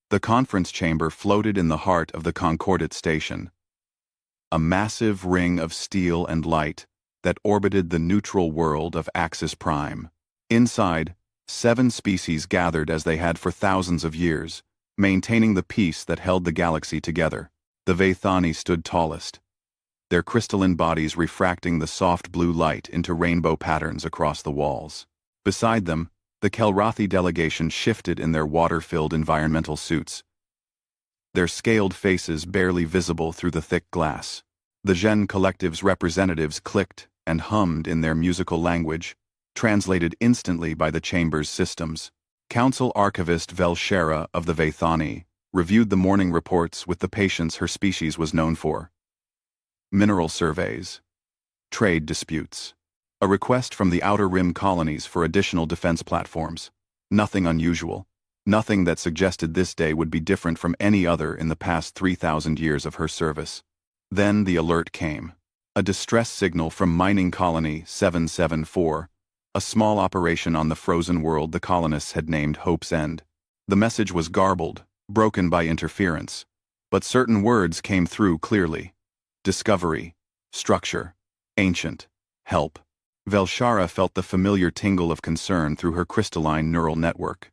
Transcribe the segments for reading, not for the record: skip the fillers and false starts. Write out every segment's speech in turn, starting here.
The conference chamber floated in the heart of the Concordate station, a massive ring of steel and light that orbited the neutral world of Axis Prime. Inside, 7 species gathered as they had for thousands of years, maintaining the peace that held the galaxy together. The Vaithani stood tallest, their crystalline bodies refracting the soft blue light into rainbow patterns across the walls. Beside them, the Kelrathi delegation shifted in their water-filled environmental suits, their scaled faces barely visible through the thick glass. The Gen Collective's representatives clicked and hummed in their musical language, translated instantly by the chamber's systems. Council Archivist Velshera of the Vaithani reviewed the morning reports with the patience her species was known for. Mineral surveys, trade disputes, a request from the Outer Rim colonies for additional defense platforms. Nothing unusual, nothing that suggested this day would be different from any other in the past 3,000 years of her service. Then the alert came. A distress signal from Mining Colony 774, a small operation on the frozen world the colonists had named Hope's End. The message was garbled, broken by interference, but certain words came through clearly. Discovery, structure, ancient, help. Velshara felt the familiar tingle of concern through her crystalline neural network.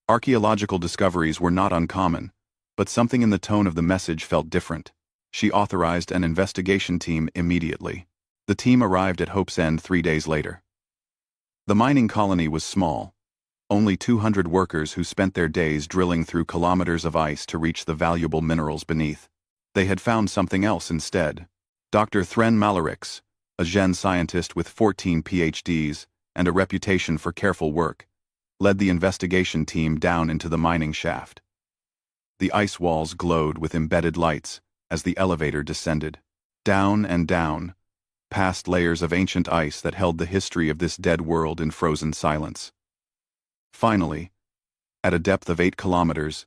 Archaeological discoveries were not uncommon, but something in the tone of the message felt different. She authorized an investigation team immediately. The team arrived at Hope's End 3 days later. The mining colony was small, only 200 workers who spent their days drilling through kilometers of ice to reach the valuable minerals beneath. They had found something else instead. Dr. Thren Malarix, a Gen scientist with 14 PhDs and a reputation for careful work, led the investigation team down into the mining shaft. The ice walls glowed with embedded lights as the elevator descended. Down and down, past layers of ancient ice that held the history of this dead world in frozen silence. Finally, at a depth of 8 kilometers,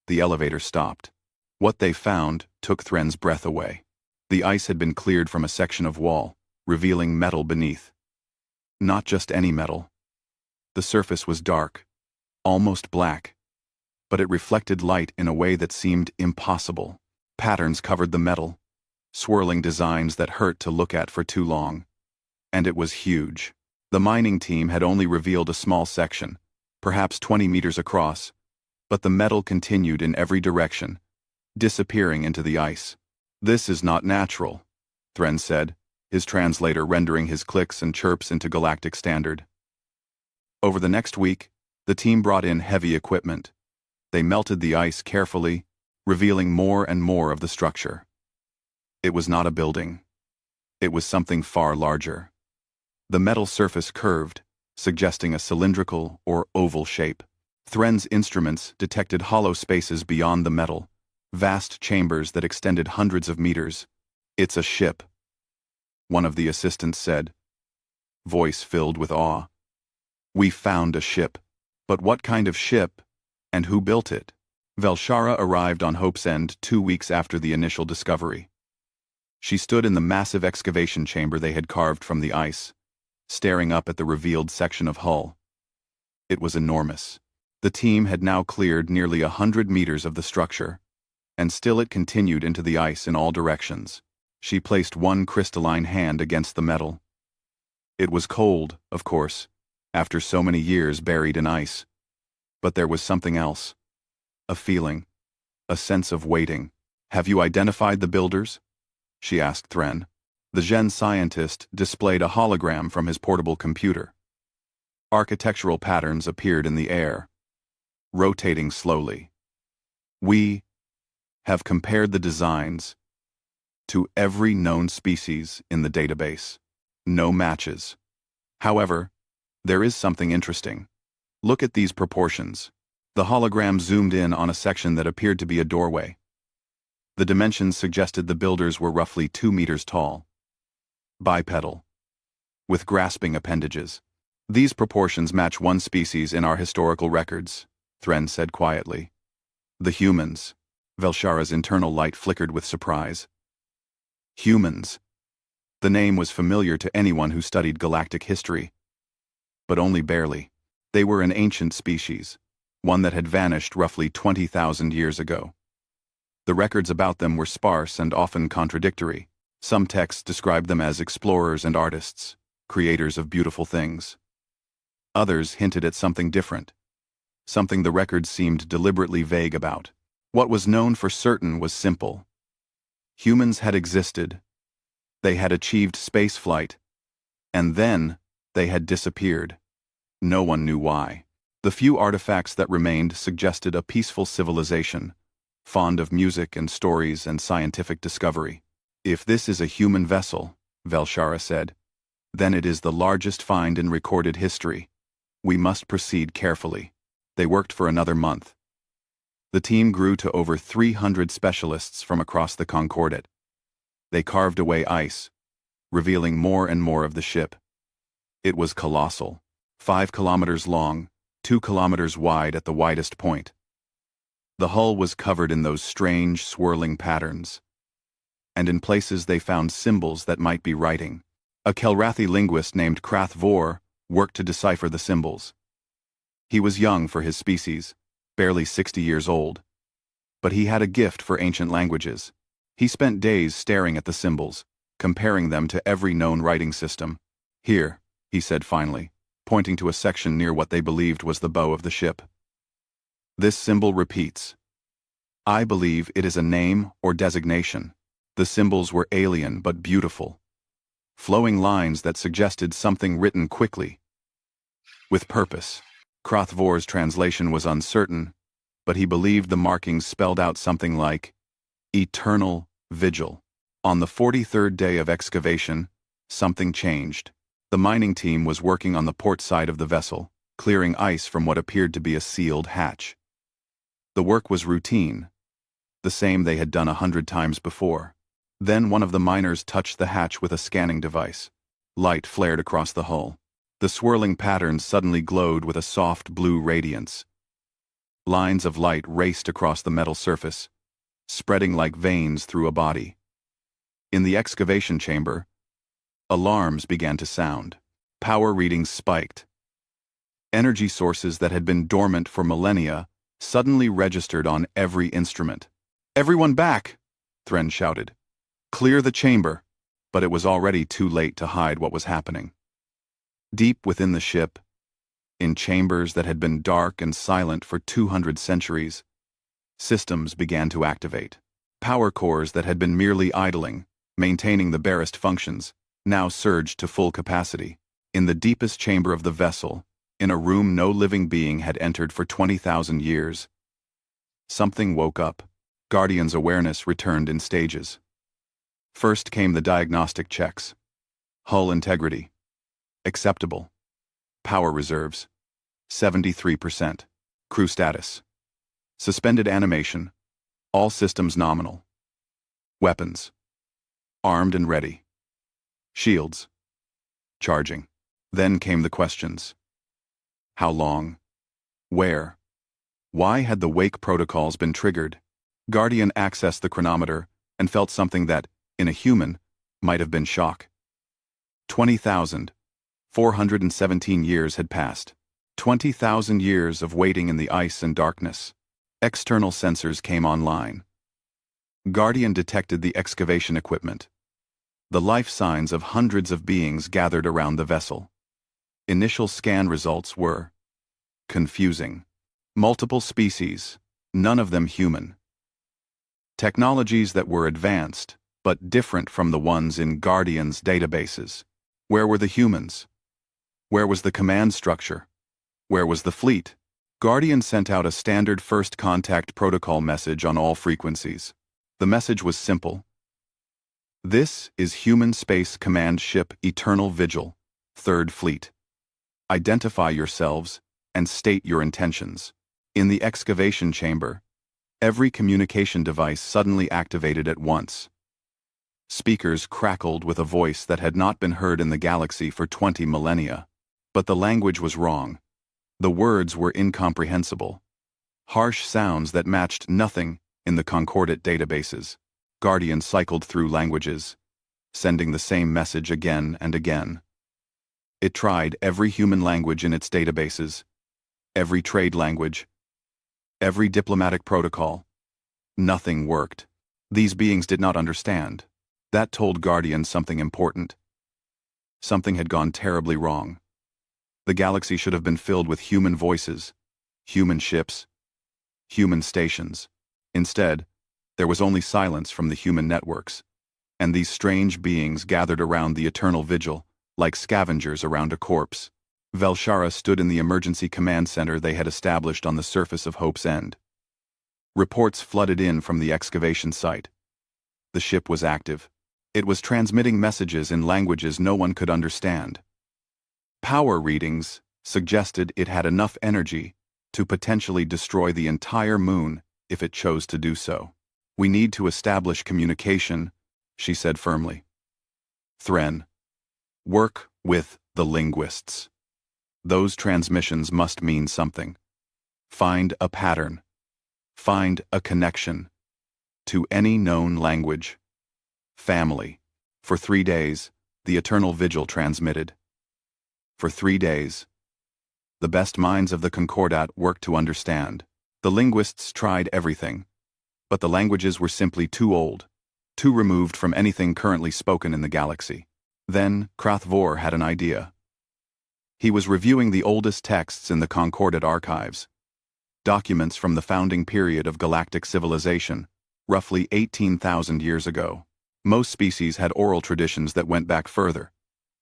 the elevator stopped. What they found took Thren's breath away. The ice had been cleared from a section of wall, revealing metal beneath. Not just any metal. The surface was dark, almost black, but it reflected light in a way that seemed impossible. Patterns covered the metal, swirling designs that hurt to look at for too long. And it was huge. The mining team had only revealed a small section, perhaps 20 meters across, but the metal continued in every direction, disappearing into the ice. "This is not natural," Thren said, his translator rendering his clicks and chirps into galactic standard. Over the next week, the team brought in heavy equipment. They melted the ice carefully, revealing more and more of the structure. It was not a building. It was something far larger. The metal surface curved, suggesting a cylindrical or oval shape. Thren's instruments detected hollow spaces beyond the metal, vast chambers that extended hundreds of meters. "It's a ship," one of the assistants said, voice filled with awe. "We found a ship. But what kind of ship, and who built it?" Velshara arrived on Hope's End 2 weeks after the initial discovery. She stood in the massive excavation chamber they had carved from the ice, staring up at the revealed section of hull. It was enormous. The team had now cleared nearly 100 meters of the structure, and still it continued into the ice in all directions. She placed one crystalline hand against the metal. It was cold, of course, after so many years buried in ice. But there was something else. A feeling. A sense of waiting. "Have you identified the builders?" she asked Thren. The Gen scientist displayed a hologram from his portable computer. Architectural patterns appeared in the air, rotating slowly. "We have compared the designs to every known species in the database. No matches. However, there is something interesting. Look at these proportions." The hologram zoomed in on a section that appeared to be a doorway. The dimensions suggested the builders were roughly 2 meters tall. Bipedal, with grasping appendages. "These proportions match one species in our historical records," Thren said quietly. "The humans." Velshara's internal light flickered with surprise. Humans. The name was familiar to anyone who studied galactic history. But only barely. They were an ancient species, one that had vanished roughly 20,000 years ago. The records about them were sparse and often contradictory. Some texts described them as explorers and artists, creators of beautiful things. Others hinted at something different, something the records seemed deliberately vague about. What was known for certain was simple. Humans had existed, they had achieved spaceflight, and then they had disappeared. No one knew why. The few artifacts that remained suggested a peaceful civilization, fond of music and stories and scientific discovery. If this is a human vessel, Velshara said, then it is the largest find in recorded history. We must proceed carefully. They worked for another month. The team grew to over 300 specialists from across the Concordat. They carved away ice, revealing more and more of the ship. It was colossal, 5 kilometers long, 2 kilometers wide at the widest point. The hull was covered in those strange, swirling patterns, and in places they found symbols that might be writing. A Kelrathi linguist named Krath Vor worked to decipher the symbols. He was young for his species, barely 60 years old, but he had a gift for ancient languages. He spent days staring at the symbols, comparing them to every known writing system. Here, he said finally, pointing to a section near what they believed was the bow of the ship. This symbol repeats. I believe it is a name or designation. The symbols were alien but beautiful, flowing lines that suggested something written quickly, with purpose. Krathvor's translation was uncertain, but he believed the markings spelled out something like, Eternal Vigil. On the 43rd day of excavation, something changed. The mining team was working on the port side of the vessel, clearing ice from what appeared to be a sealed hatch. The work was routine, the same they had done 100 times before. Then one of the miners touched the hatch with a scanning device. Light flared across the hull. The swirling patterns suddenly glowed with a soft blue radiance. Lines of light raced across the metal surface, spreading like veins through a body. In the excavation chamber, alarms began to sound. Power readings spiked. Energy sources that had been dormant for millennia suddenly registered on every instrument. Everyone back! Thren shouted. Clear the chamber! But it was already too late to hide what was happening. Deep within the ship, in chambers that had been dark and silent for 200 centuries, systems began to activate. Power cores that had been merely idling, maintaining the barest functions, now surged to full capacity. In the deepest chamber of the vessel, in a room no living being had entered for 20,000 years, something woke up. Guardian's awareness returned in stages. First came the diagnostic checks. Hull integrity. Acceptable. Power reserves. 73%. Crew status. Suspended animation. All systems nominal. Weapons. Armed and ready. Shields. Charging. Then came the questions. How long? Where? Why had the wake protocols been triggered? Guardian accessed the chronometer and felt something that, in a human, might have been shock. 20,417 years had passed. 20,000 years of waiting in the ice and darkness. External sensors came online. Guardian detected the excavation equipment. The life signs of hundreds of beings gathered around the vessel. Initial scan results were confusing. Multiple species, none of them human. Technologies that were advanced, but different from the ones in Guardian's databases. Where were the humans? Where was the command structure? Where was the fleet? Guardian sent out a standard first contact protocol message on all frequencies. The message was simple. This is Human Space Command Ship Eternal Vigil, 3rd Fleet. Identify yourselves and state your intentions. In the excavation chamber, every communication device suddenly activated at once. Speakers crackled with a voice that had not been heard in the galaxy for 20 millennia. But the language was wrong. The words were incomprehensible. Harsh sounds that matched nothing in the Concordat databases. Guardian cycled through languages, sending the same message again and again. It tried every human language in its databases, every trade language, Every diplomatic protocol. Nothing worked. These beings did not understand. That told Guardian something important. Something had gone terribly wrong. The galaxy should have been filled with human voices, human ships, human stations. Instead, there was only silence from the human networks, and these strange beings gathered around the eternal vigil, like scavengers around a corpse. Velshara stood in the emergency command center they had established on the surface of Hope's End. Reports flooded in from the excavation site. The ship was active. It was transmitting messages in languages no one could understand. Power readings suggested it had enough energy to potentially destroy the entire moon if it chose to do so. "We need to establish communication," she said firmly. "Thren, work with the linguists. Those transmissions must mean something. Find a pattern. Find a connection to any known language. Family." For 3 days, the eternal vigil transmitted. For 3 days. The best minds of the Concordat worked to understand. The linguists tried everything, but the languages were simply too old, too removed from anything currently spoken in the galaxy. Then, Krathvor had an idea. He was reviewing the oldest texts in the Concordat archives, documents from the founding period of galactic civilization, roughly 18,000 years ago. Most species had oral traditions that went back further,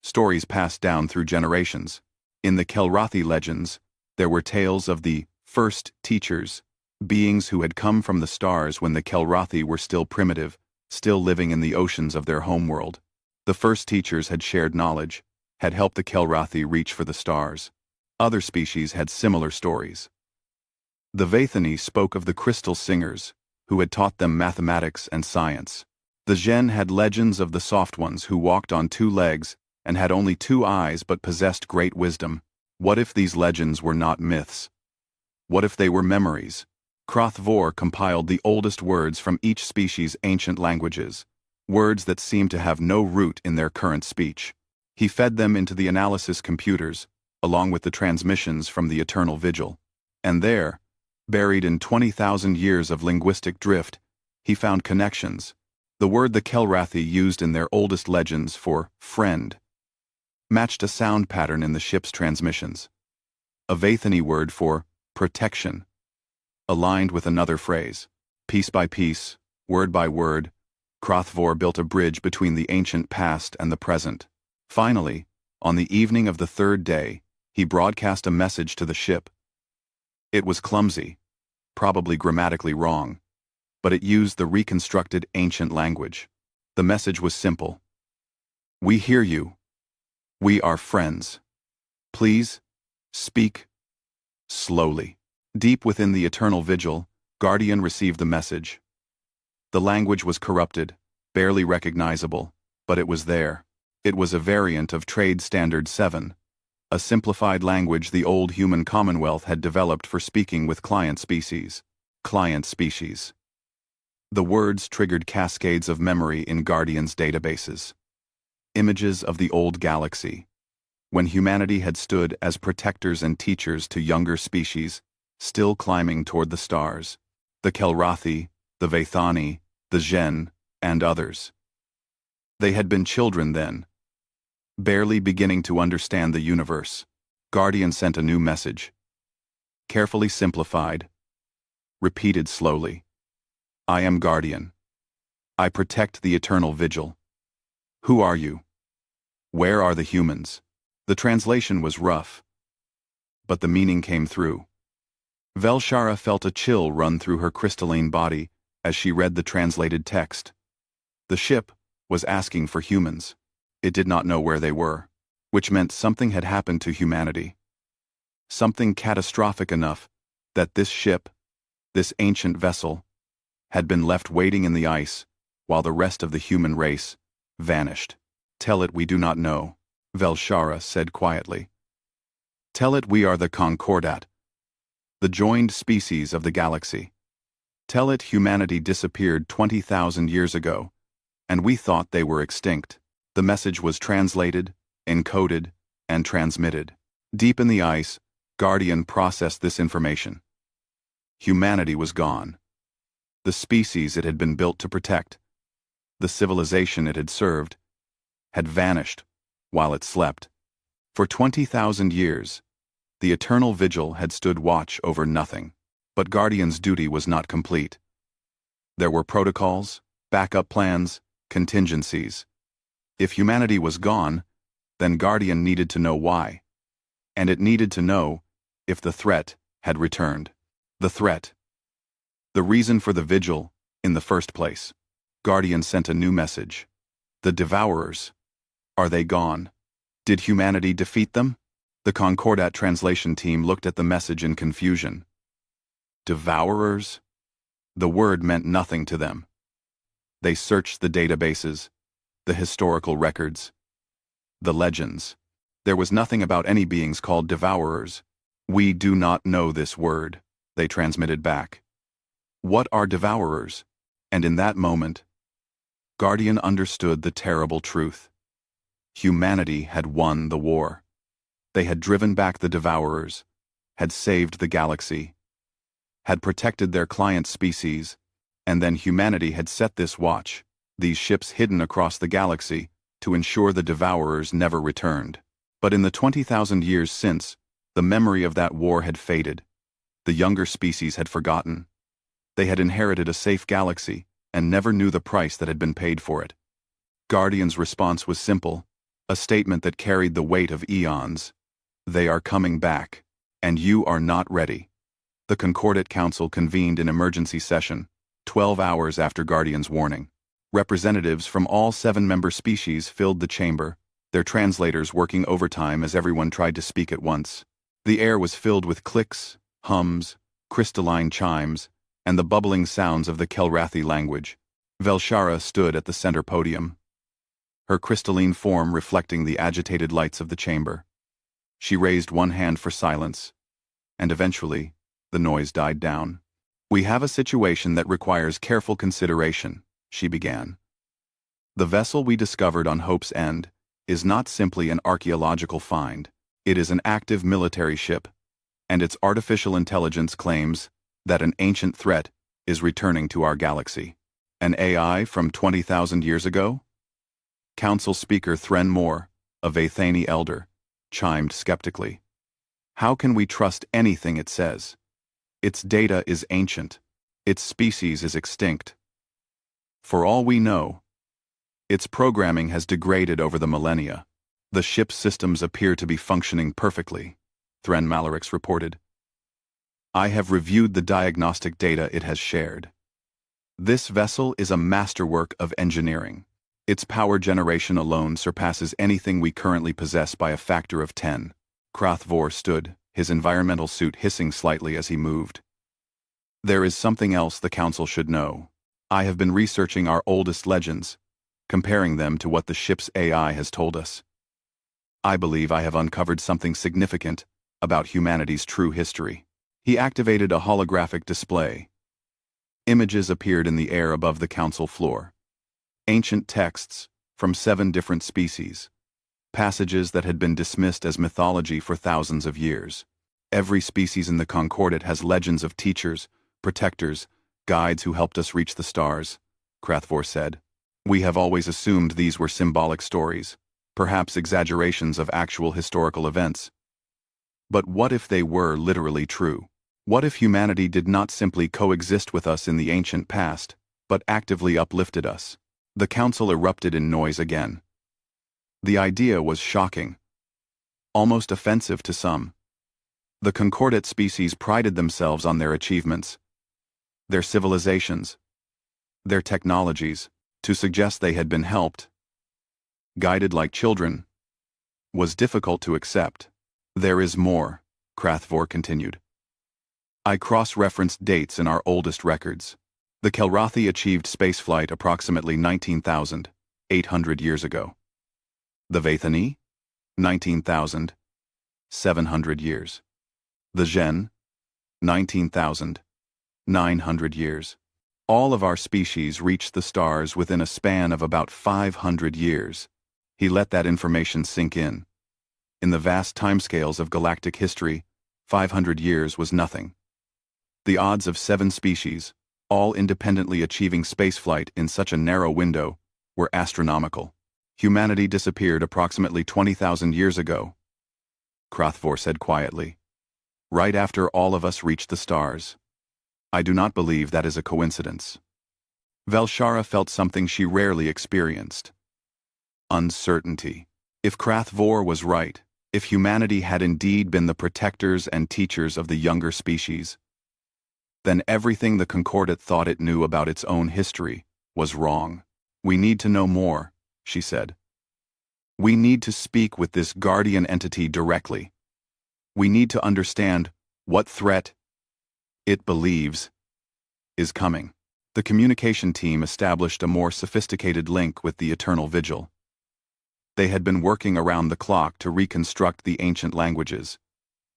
stories passed down through generations. In the Kelrathi legends, there were tales of the first teachers, beings who had come from the stars when the Kelrathi were still primitive, still living in the oceans of their homeworld. The first teachers had shared knowledge, had helped the Kelrathi reach for the stars. Other species had similar stories. The Vathani spoke of the crystal singers, who had taught them mathematics and science. The Zhen had legends of the soft ones who walked on 2 legs and had only 2 eyes but possessed great wisdom. What if these legends were not myths? What if they were memories? Krathvor compiled the oldest words from each species' ancient languages, words that seemed to have no root in their current speech. He fed them into the analysis computers, along with the transmissions from the eternal vigil. And there, buried in 20,000 years of linguistic drift, he found connections. The word the Kelrathi used in their oldest legends for friend matched a sound pattern in the ship's transmissions. A Vathani word for protection aligned with another phrase. Piece by piece, word by word, Krathvor built a bridge between the ancient past and the present. Finally, on the evening of the 3rd day, he broadcast a message to the ship. It was clumsy, probably grammatically wrong, but it used the reconstructed ancient language. The message was simple. "We hear you. We are friends. Please, speak slowly." Deep within the eternal vigil, Guardian received the message. The language was corrupted, barely recognizable, but it was there. It was a variant of Trade Standard 7, a simplified language the old human commonwealth had developed for speaking with client species. Client species. The words triggered cascades of memory in Guardian's databases. Images of the old galaxy, when humanity had stood as protectors and teachers to younger species, still climbing toward the stars. The Kelrathi, the Vathani, the Zhen, and others. They had been children then, barely beginning to understand the universe. Guardian sent a new message. Carefully simplified, repeated slowly. "I am Guardian. I protect the eternal vigil. Who are you? Where are the humans?" The translation was rough, but the meaning came through. Velshara felt a chill run through her crystalline body as she read the translated text. The ship was asking for humans. It did not know where they were, which meant something had happened to humanity. Something catastrophic enough that this ship, this ancient vessel, had been left waiting in the ice while the rest of the human race vanished. "Tell it we do not know," Velshara said quietly. "Tell it we are the Concordat, the joined species of the galaxy. Tell it humanity disappeared 20,000 years ago, and we thought they were extinct." The message was translated, encoded, and transmitted. Deep in the ice, Guardian processed this information. Humanity was gone. The species it had been built to protect, the civilization it had served, had vanished while it slept. For 20,000 years, the eternal vigil had stood watch over nothing. But Guardian's duty was not complete. There were protocols, backup plans, contingencies. If humanity was gone, then Guardian needed to know why. And it needed to know if the threat had returned. The threat. The reason for the vigil, in the first place. Guardian sent a new message. The Devourers. Are they gone? Did humanity defeat them? The Concordat translation team looked at the message in confusion. Devourers? The word meant nothing to them. They searched the databases, the historical records, the legends. There was nothing about any beings called Devourers. We do not know this word, they transmitted back. What are Devourers? And in that moment, Guardian understood the terrible truth. Humanity had won the war. They had driven back the Devourers, had saved the galaxy, had protected their client species, and then humanity had set this watch, these ships hidden across the galaxy, to ensure the Devourers never returned. But in the 20,000 years since, the memory of that war had faded. The younger species had forgotten. They had inherited a safe galaxy and never knew the price that had been paid for it. Guardian's response was simple, a statement that carried the weight of eons. They are coming back, and you are not ready. The Concordat Council convened an emergency session, 12 hours after Guardian's warning. Representatives from all 7 member species filled the chamber, their translators working overtime as everyone tried to speak at once. The air was filled with clicks, hums, crystalline chimes, and the bubbling sounds of the Kelrathi language. Velshara stood at the center podium, her crystalline form reflecting the agitated lights of the chamber. She raised one hand for silence, and eventually, the noise died down. We have a situation that requires careful consideration, she began. The vessel we discovered on Hope's End is not simply an archaeological find. It is an active military ship, and its artificial intelligence claims that an ancient threat is returning to our galaxy. An AI from 20,000 years ago? Council Speaker Thren Moore, a Vathani elder, chimed skeptically. How can we trust anything it says? Its data is ancient. Its species is extinct. For all we know, its programming has degraded over the millennia. The ship's systems appear to be functioning perfectly, Thren Malarix reported. I have reviewed the diagnostic data it has shared. This vessel is a masterwork of engineering. Its power generation alone surpasses anything we currently possess by a factor of 10. Krathvor stood, his environmental suit hissing slightly as he moved. There is something else the Council should know. I have been researching our oldest legends, comparing them to what the ship's AI has told us. I believe I have uncovered something significant about humanity's true history. He activated a holographic display. Images appeared in the air above the Council floor. Ancient texts from 7 different species. Passages that had been dismissed as mythology for thousands of years. Every species in the Concordat has legends of teachers, protectors, guides who helped us reach the stars, Krathvor said. We have always assumed these were symbolic stories, perhaps exaggerations of actual historical events. But what if they were literally true? What if humanity did not simply coexist with us in the ancient past, but actively uplifted us? The Council erupted in noise again. The idea was shocking, almost offensive to some. The Concordat species prided themselves on their achievements, their civilizations, their technologies. To suggest they had been helped, guided like children, was difficult to accept. There is more, Krathvor continued. I cross-referenced dates in our oldest records. The Kelrathi achieved spaceflight approximately 19,800 years ago. The Vathani? 19,700 years. The Gen? 19,900 years. All of our species reached the stars within a span of about 500 years. He let that information sink in. In the vast timescales of galactic history, 500 years was nothing. The odds of 7 species, all independently achieving spaceflight in such a narrow window, were astronomical. Humanity disappeared approximately 20,000 years ago, Krathvor said quietly. Right after all of us reached the stars. I do not believe that is a coincidence. Velshara felt something she rarely experienced. Uncertainty. If Krathvor was right, if humanity had indeed been the protectors and teachers of the younger species, then everything the Concordat thought it knew about its own history was wrong. We need to know more, she said. We need to speak with this guardian entity directly. We need to understand what threat it believes is coming. The communication team established a more sophisticated link with the Eternal Vigil. They had been working around the clock to reconstruct the ancient languages,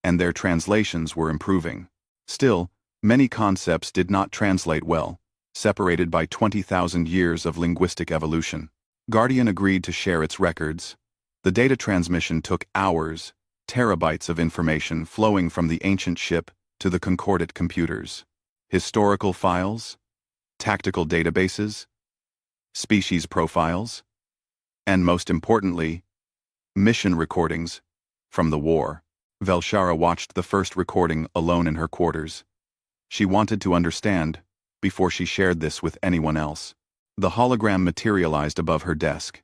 and their translations were improving. Still, many concepts did not translate well, separated by 20,000 years of linguistic evolution. Guardian agreed to share its records. The data transmission took hours, terabytes of information flowing from the ancient ship to the Concordat computers. Historical files, tactical databases, species profiles, and most importantly, mission recordings from the war. Velshara watched the first recording alone in her quarters. She wanted to understand before she shared this with anyone else. The hologram materialized above her desk.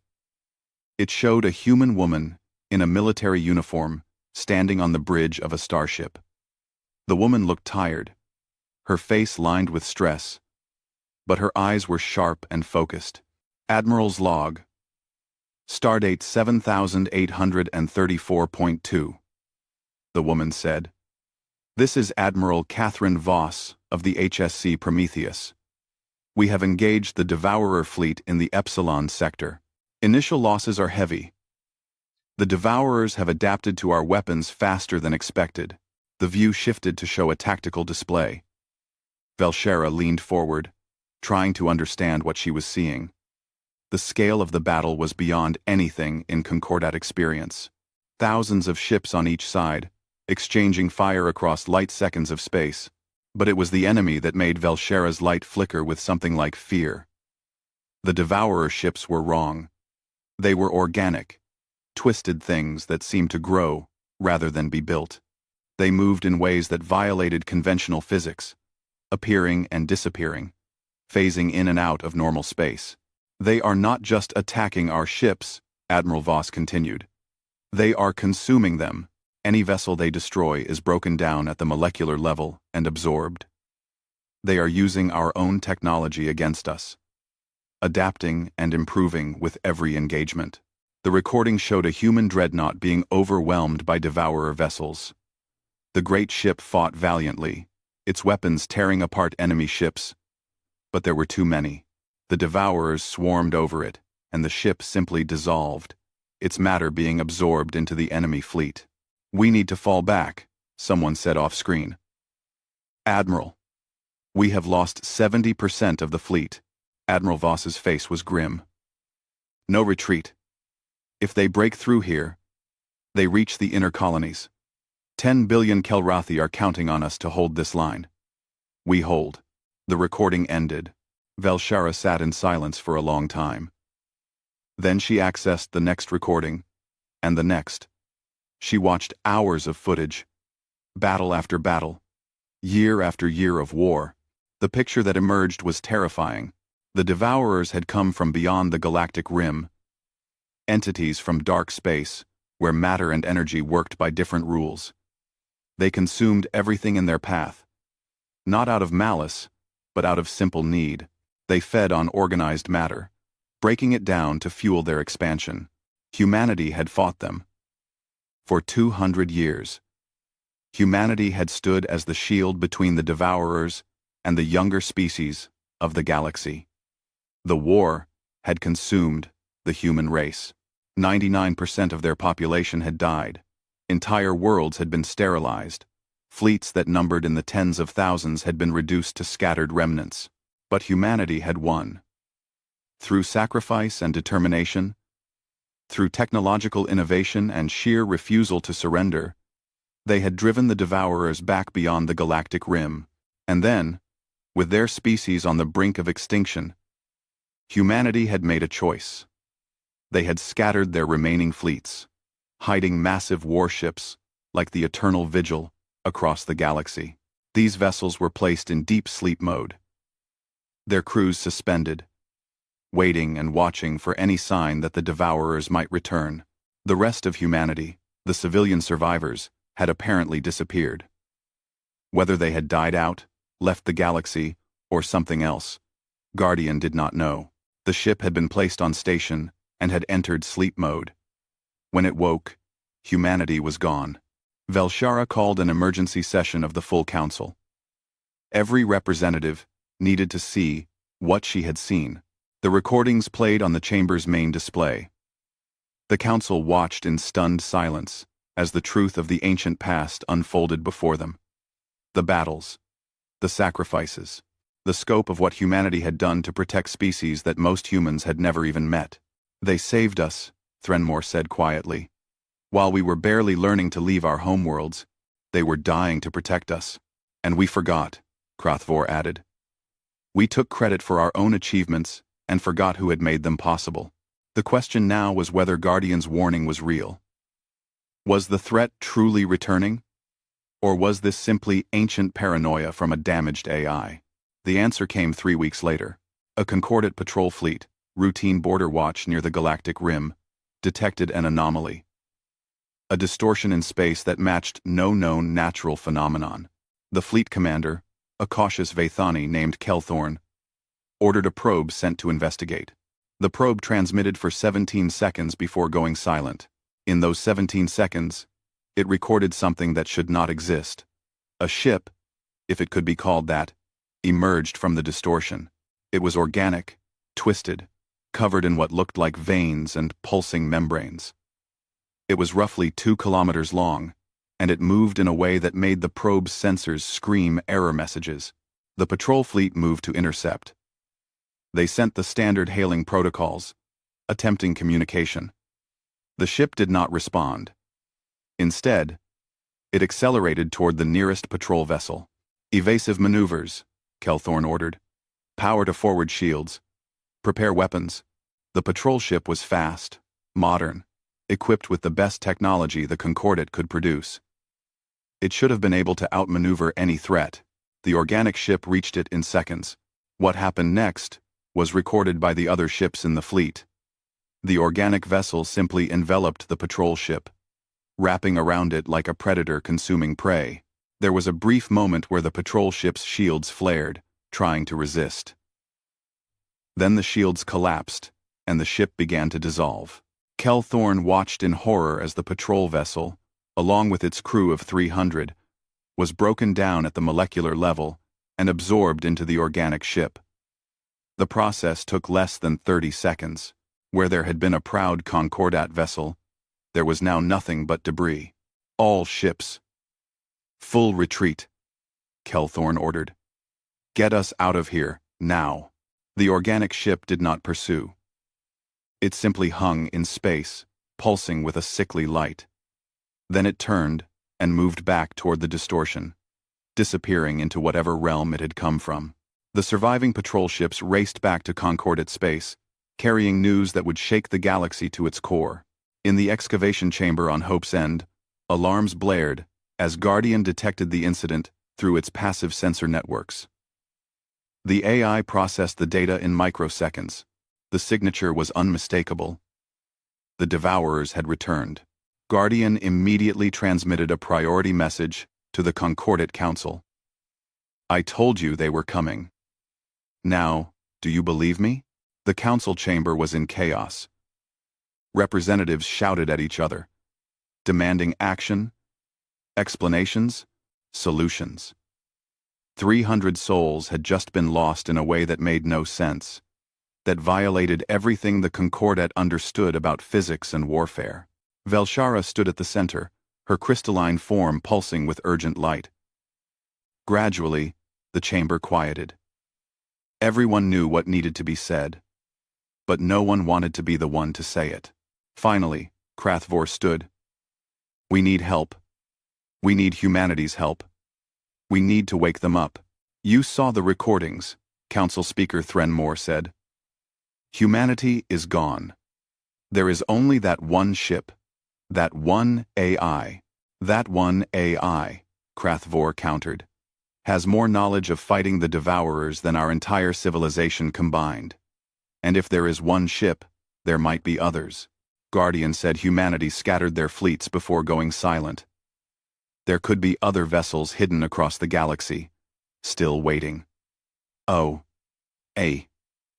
It showed a human woman in a military uniform standing on the bridge of a starship. The woman looked tired, her face lined with stress, but her eyes were sharp and focused. Admiral's log. Stardate 7834.2. The woman said. This is Admiral Catherine Voss of the HSC Prometheus. We have engaged the Devourer fleet in the Epsilon sector. Initial losses are heavy. The Devourers have adapted to our weapons faster than expected. The view shifted to show a tactical display. Velshara leaned forward, trying to understand what she was seeing. The scale of the battle was beyond anything in Concordat experience. Thousands of ships on each side, exchanging fire across light seconds of space. But it was the enemy that made Velshara's light flicker with something like fear. The Devourer ships were wrong. They were organic, twisted things that seemed to grow rather than be built. They moved in ways that violated conventional physics, appearing and disappearing, phasing in and out of normal space. They are not just attacking our ships, Admiral Voss continued. They are consuming them. Any vessel they destroy is broken down at the molecular level and absorbed. They are using our own technology against us, adapting and improving with every engagement. The recording showed a human dreadnought being overwhelmed by Devourer vessels. The great ship fought valiantly, its weapons tearing apart enemy ships. But there were too many. The Devourers swarmed over it, and the ship simply dissolved, its matter being absorbed into the enemy fleet. We need to fall back, someone said off-screen. Admiral, we have lost 70% of the fleet. Admiral Voss's face was grim. No retreat. If they break through here, they reach the inner colonies. 10 billion Kelrathi are counting on us to hold this line. We hold. The recording ended. Velshara sat in silence for a long time. Then she accessed the next recording, and the next. She watched hours of footage, battle after battle, year after year of war. The picture that emerged was terrifying. The Devourers had come from beyond the galactic rim, entities from dark space, where matter and energy worked by different rules. They consumed everything in their path, not out of malice, but out of simple need. They fed on organized matter, breaking it down to fuel their expansion. Humanity had fought them. For 200 years, humanity had stood as the shield between the Devourers and the younger species of the galaxy. The war had consumed the human race. 99% of their population had died. Entire worlds had been sterilized. Fleets that numbered in the tens of thousands had been reduced to scattered remnants. But humanity had won. Through sacrifice and determination, through technological innovation and sheer refusal to surrender, they had driven the Devourers back beyond the galactic rim. And then, with their species on the brink of extinction, humanity had made a choice. They had scattered their remaining fleets, hiding massive warships, like the Eternal Vigil, across the galaxy. These vessels were placed in deep sleep mode, their crews suspended, waiting and watching for any sign that the devourers might return. The rest of humanity, the civilian survivors, had apparently disappeared. Whether they had died out, left the galaxy, or something else, Guardian did not know. The ship had been placed on station and had entered sleep mode. When it woke, humanity was gone. Velshara called an emergency session of the full council. Every representative needed to see what she had seen. The recordings played on the chamber's main display. The council watched in stunned silence as the truth of the ancient past unfolded before them. The battles, the sacrifices, the scope of what humanity had done to protect species that most humans had never even met. "They saved us," Threnmore said quietly. "While we were barely learning to leave our homeworlds, they were dying to protect us. And we forgot," Krathvor added. "We took credit for our own achievements and forgot who had made them possible." The question now was whether Guardian's warning was real. Was the threat truly returning? Or was this simply ancient paranoia from a damaged AI? The answer came 3 weeks later. A Concordat patrol fleet, routine border watch near the galactic rim, detected an anomaly. A distortion in space that matched no known natural phenomenon. The fleet commander, a cautious Vathani named Kelthorn, ordered a probe sent to investigate. The probe transmitted for 17 seconds before going silent. In those 17 seconds, it recorded something that should not exist. A ship, if it could be called that, emerged from the distortion. It was organic, twisted, covered in what looked like veins and pulsing membranes. It was roughly 2 kilometers long, and it moved in a way that made the probe's sensors scream error messages. The patrol fleet moved to intercept. They sent the standard hailing protocols, attempting communication. The ship did not respond. Instead, it accelerated toward the nearest patrol vessel. "Evasive maneuvers," Kelthorn ordered. "Power to forward shields. Prepare weapons." The patrol ship was fast, modern, equipped with the best technology the Concordat could produce. It should have been able to outmaneuver any threat. The organic ship reached it in seconds. What happened next was recorded by the other ships in the fleet. The organic vessel simply enveloped the patrol ship, wrapping around it like a predator consuming prey. There was a brief moment where the patrol ship's shields flared, trying to resist. Then the shields collapsed, and the ship began to dissolve. Kelthorn watched in horror as the patrol vessel, along with its crew of 300, was broken down at the molecular level and absorbed into the organic ship. The process took less than 30 seconds. Where there had been a proud Concordat vessel, there was now nothing but debris. "All ships. Full retreat," Kelthorn ordered. "Get us out of here, now." The organic ship did not pursue. It simply hung in space, pulsing with a sickly light. Then it turned and moved back toward the distortion, disappearing into whatever realm it had come from. The surviving patrol ships raced back to Concordat space, carrying news that would shake the galaxy to its core. In the excavation chamber on Hope's End, alarms blared as Guardian detected the incident through its passive sensor networks. The AI processed the data in microseconds. The signature was unmistakable. The devourers had returned. Guardian immediately transmitted a priority message to the Concordat Council. "I told you they were coming. Now, do you believe me?" The council chamber was in chaos. Representatives shouted at each other, demanding action, explanations, solutions. 300 souls had just been lost in a way that made no sense, that violated everything the Concordat understood about physics and warfare. Velshara stood at the center, her crystalline form pulsing with urgent light. Gradually, the chamber quieted. Everyone knew what needed to be said, but no one wanted to be the one to say it. Finally, Krathvor stood. "We need help. We need humanity's help. We need to wake them up. You saw the recordings, Council Speaker Threnmore said. Humanity is gone. There is only that one ship. That one AI. That one AI, Krathvor countered. Has more knowledge of fighting the Devourers than our entire civilization combined. And if there is one ship, there might be others. Guardian said humanity scattered their fleets before going silent. There could be other vessels hidden across the galaxy, still waiting. Oh.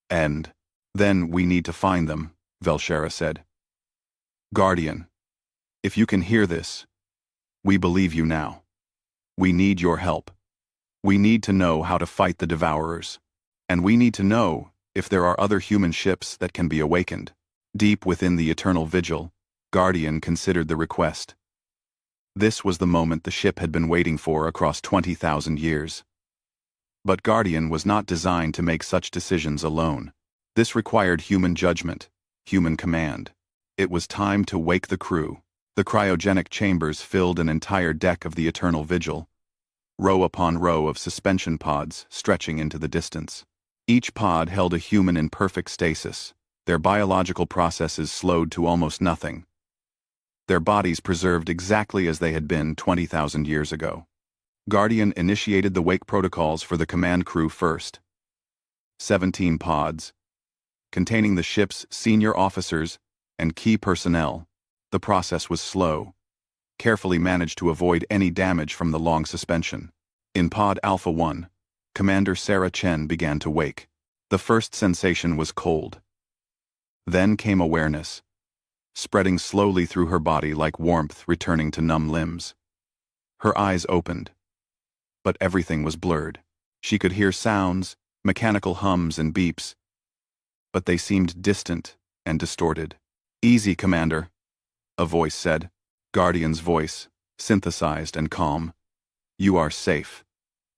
And then we need to find them, Velshera said. Guardian, if you can hear this, we believe you now. We need your help. We need to know how to fight the Devourers. And we need to know if there are other human ships that can be awakened. Deep within the eternal vigil, Guardian considered the request. This was the moment the ship had been waiting for across 20,000 years. But Guardian was not designed to make such decisions alone. This required human judgment, human command. It was time to wake the crew. The cryogenic chambers filled an entire deck of the eternal vigil, row upon row of suspension pods stretching into the distance. Each pod held a human in perfect stasis, their biological processes slowed to almost nothing. Their bodies preserved exactly as they had been 20,000 years ago. Guardian initiated the wake protocols for the command crew first. 17 pods, containing the ship's senior officers and key personnel. The process was slow, carefully managed to avoid any damage from the long suspension. In Pod Alpha 1, Commander Sarah Chen began to wake. The first sensation was cold. Then came awareness, spreading slowly through her body like warmth returning to numb limbs. Her eyes opened, but everything was blurred. She could hear sounds, mechanical hums and beeps, but they seemed distant and distorted. Easy, Commander, a voice said. Guardian's voice, synthesized and calm. You are safe.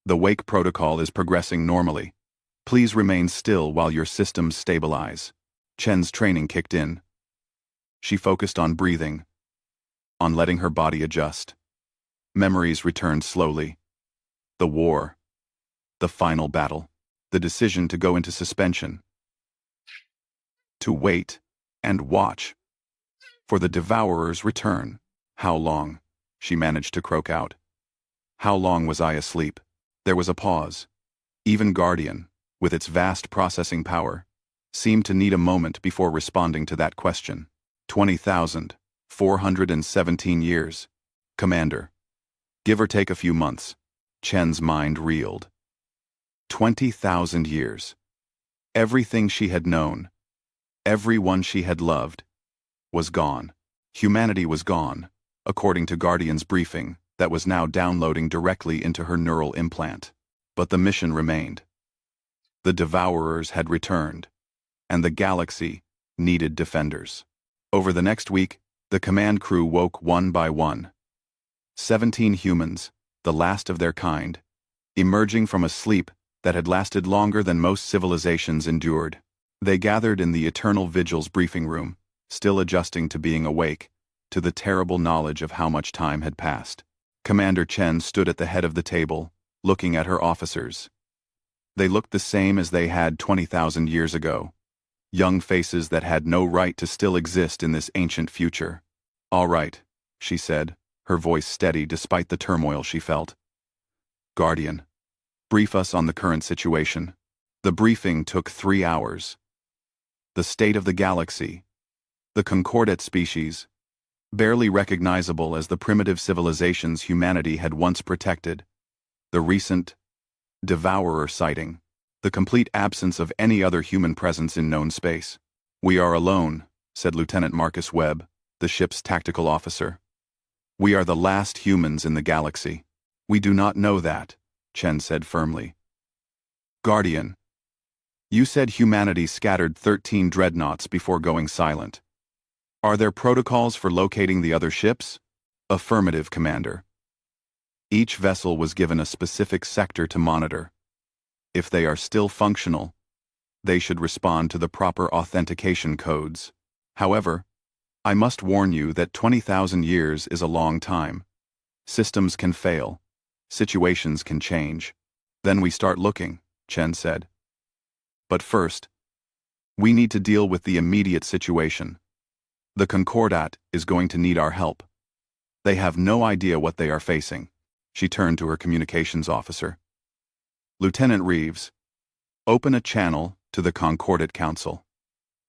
The wake protocol is progressing normally. Please remain still while your systems stabilize. Chen's training kicked in. She focused on breathing, on letting her body adjust. Memories returned slowly. The war. The final battle. The decision to go into suspension. To wait and watch for the Devourer's return. How long? She managed to croak out. How long was I asleep? There was a pause. Even Guardian, with its vast processing power, seemed to need a moment before responding to that question. 20,417 years. Commander. Give or take a few months. Chen's mind reeled. 20,000 years. Everything she had known, everyone she had loved, was gone. Humanity was gone, according to Guardian's briefing that was now downloading directly into her neural implant. But the mission remained. The Devourers had returned, and the galaxy needed defenders. Over the next week, the command crew woke one by one. 17 humans, the last of their kind, emerging from a sleep that had lasted longer than most civilizations endured. They gathered in the Eternal Vigil's briefing room, still adjusting to being awake, to the terrible knowledge of how much time had passed. Commander Chen stood at the head of the table, looking at her officers. They looked the same as they had 20,000 years ago. Young faces that had no right to still exist in this ancient future. All right, she said, her voice steady despite the turmoil she felt. Guardian, brief us on the current situation. The briefing took 3 hours. The state of the galaxy. The Concordat species, barely recognizable as the primitive civilizations humanity had once protected. The recent Devourer sighting. The complete absence of any other human presence in known space. We are alone, said Lieutenant Marcus Webb, the ship's tactical officer. We are the last humans in the galaxy. We do not know that, Chen said firmly. Guardian, you said humanity scattered 13 dreadnoughts before going silent. Are there protocols for locating the other ships? Affirmative, Commander. Each vessel was given a specific sector to monitor. If they are still functional, they should respond to the proper authentication codes. However, I must warn you that 20,000 years is a long time. Systems can fail. Situations can change. Then we start looking, Chen said. But first, we need to deal with the immediate situation. The Concordat is going to need our help. They have no idea what they are facing. She turned to her communications officer. Lieutenant Reeves, open a channel to the Concordat Council.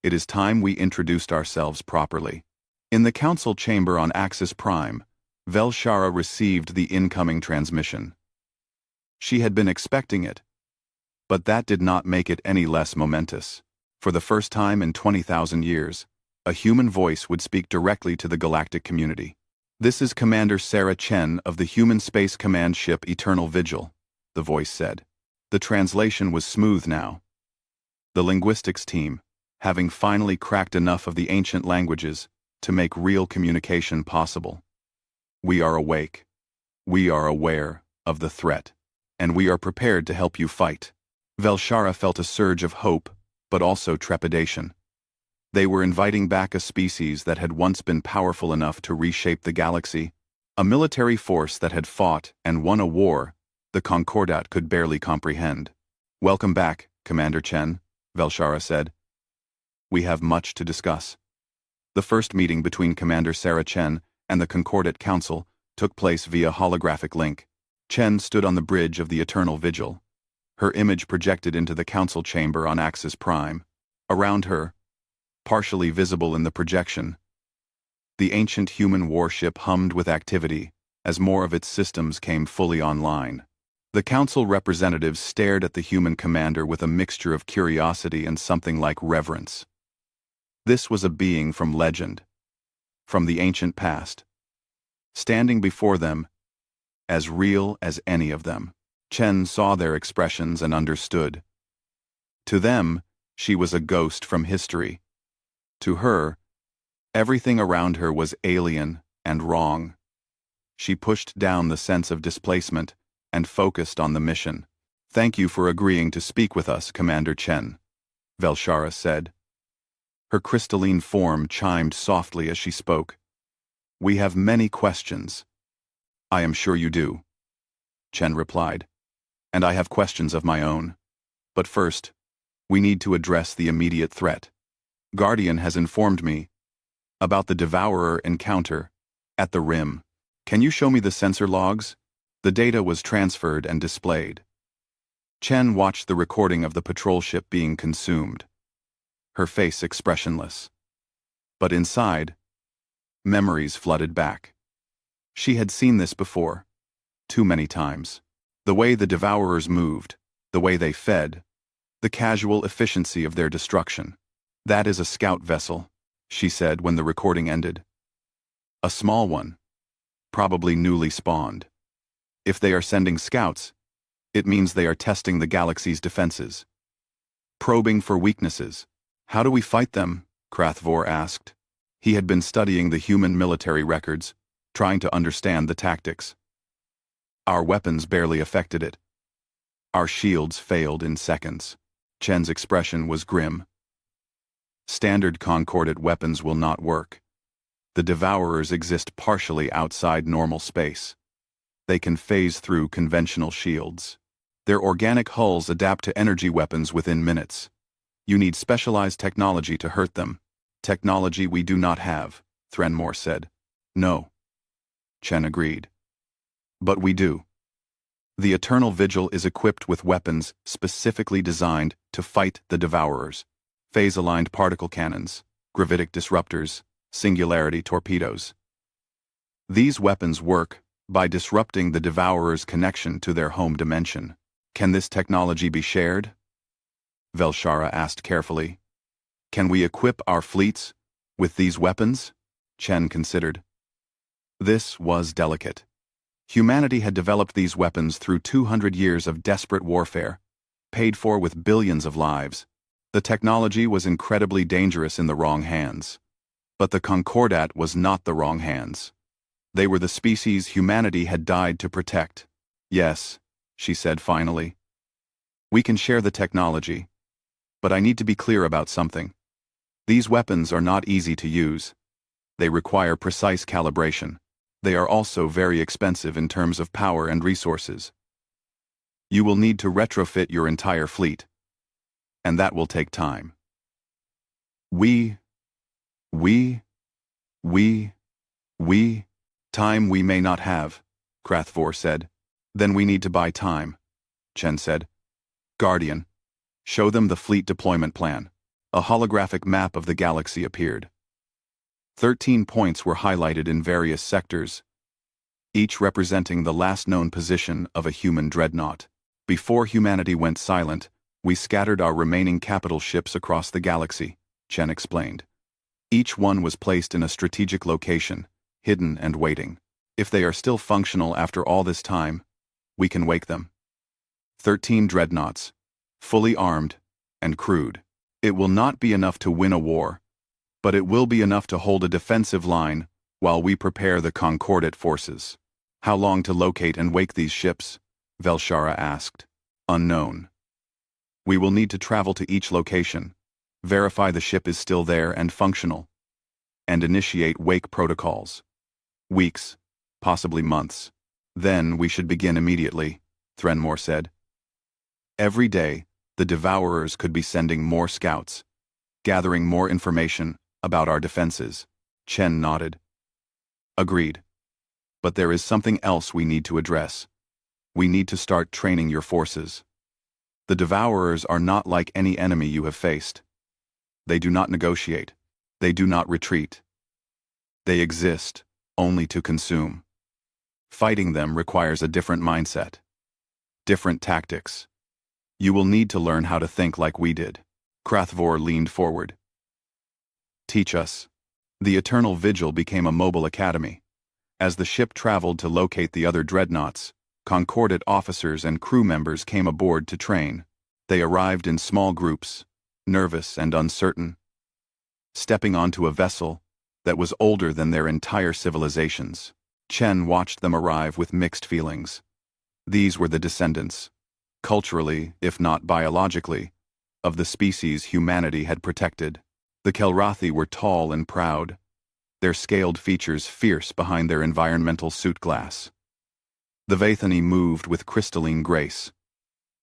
It is time we introduced ourselves properly. In the council chamber on Axis Prime, Velshara received the incoming transmission. She had been expecting it, but that did not make it any less momentous. For the first time in 20,000 years, a human voice would speak directly to the galactic community. "This is Commander Sarah Chen of the Human Space Command ship Eternal Vigil," the voice said. The translation was smooth now. The linguistics team, having finally cracked enough of the ancient languages to make real communication possible. "We are awake. We are aware of the threat, and we are prepared to help you fight." Velshara felt a surge of hope, but also trepidation. They were inviting back a species that had once been powerful enough to reshape the galaxy, a military force that had fought and won a war the Concordat could barely comprehend. "Welcome back, Commander Chen," Velshara said. "We have much to discuss." The first meeting between Commander Sarah Chen and the Concordat Council took place via holographic link. Chen stood on the bridge of the Eternal Vigil, her image projected into the council chamber on Axis Prime. Around her, partially visible in the projection, the ancient human warship hummed with activity as more of its systems came fully online. The council representatives stared at the human commander with a mixture of curiosity and something like reverence. This was a being from legend, from the ancient past, standing before them, as real as any of them. Chen saw their expressions and understood. To them, she was a ghost from history. To her, everything around her was alien and wrong. She pushed down the sense of displacement and focused on the mission. "Thank you for agreeing to speak with us, Commander Chen," Velshara said. Her crystalline form chimed softly as she spoke. "We have many questions." "I am sure you do," Chen replied. "And I have questions of my own. But first, we need to address the immediate threat. Guardian has informed me about the Devourer encounter at the Rim. Can you show me the sensor logs?" The data was transferred and displayed. Chen watched the recording of the patrol ship being consumed, her face expressionless. But inside, memories flooded back. She had seen this before, too many times. The way the Devourers moved, the way they fed, the casual efficiency of their destruction. "That is a scout vessel," she said when the recording ended. "A small one, probably newly spawned. If they are sending scouts, it means they are testing the galaxy's defenses, probing for weaknesses." "How do we fight them?" Krathvor asked. He had been studying the human military records, trying to understand the tactics. "Our weapons barely affected it. Our shields failed in seconds." Chen's expression was grim. "Standard Concordat weapons will not work. The Devourers exist partially outside normal space. They can phase through conventional shields. Their organic hulls adapt to energy weapons within minutes. You need specialized technology to hurt them. Technology we do not have," Threnmore said. "No," Chen agreed. "But we do. The Eternal Vigil is equipped with weapons specifically designed to fight the Devourers. Phase-aligned particle cannons, gravitic disruptors, singularity torpedoes. These weapons work by disrupting the Devourer's connection to their home dimension. Can this technology be shared?" Velshara asked carefully. "Can we equip our fleets with these weapons?" Chen considered. This was delicate. Humanity had developed these weapons through 200 years of desperate warfare, paid for with billions of lives. The technology was incredibly dangerous in the wrong hands. But the Concordat was not the wrong hands. They were the species humanity had died to protect. "Yes," she said finally. "We can share the technology. But I need to be clear about something. These weapons are not easy to use. They require precise calibration. They are also very expensive in terms of power and resources." You will need to retrofit your entire fleet, and that will take time. We, we, we, time we may not have, Krathvor said. Then we need to buy time, Chen said. Guardian, show them the fleet deployment plan. A holographic map of the galaxy appeared. 13 points were highlighted in various sectors, each representing the last known position of a human dreadnought. Before humanity went silent, we scattered our remaining capital ships across the galaxy, Chen explained. Each one was placed in a strategic location, hidden and waiting. If they are still functional after all this time, we can wake them. 13 dreadnoughts, fully armed and crewed. It will not be enough to win a war, but it will be enough to hold a defensive line while we prepare the Concordate forces. How long to locate and wake these ships? Velshara asked. Unknown. We will need to travel to each location, verify the ship is still there and functional, and initiate wake protocols. Weeks, possibly months. Then we should begin immediately, Threnmore said. Every day, the Devourers could be sending more scouts, gathering more information about our defenses. Chen nodded. Agreed. But there is something else we need to address. We need to start training your forces. The Devourers are not like any enemy you have faced. They do not negotiate. They do not retreat. They exist only to consume. Fighting them requires a different mindset, different tactics. You will need to learn how to think like we did. Krathvor leaned forward. Teach us. The Eternal Vigil became a mobile academy. As the ship traveled to locate the other dreadnoughts, Concordate officers and crew members came aboard to train. They arrived in small groups, nervous and uncertain, stepping onto a vessel that was older than their entire civilizations. Chen watched them arrive with mixed feelings. These were the descendants, culturally, if not biologically, of the species humanity had protected. The Kelrathi were tall and proud, their scaled features fierce behind their environmental suit glass. The Vathani moved with crystalline grace,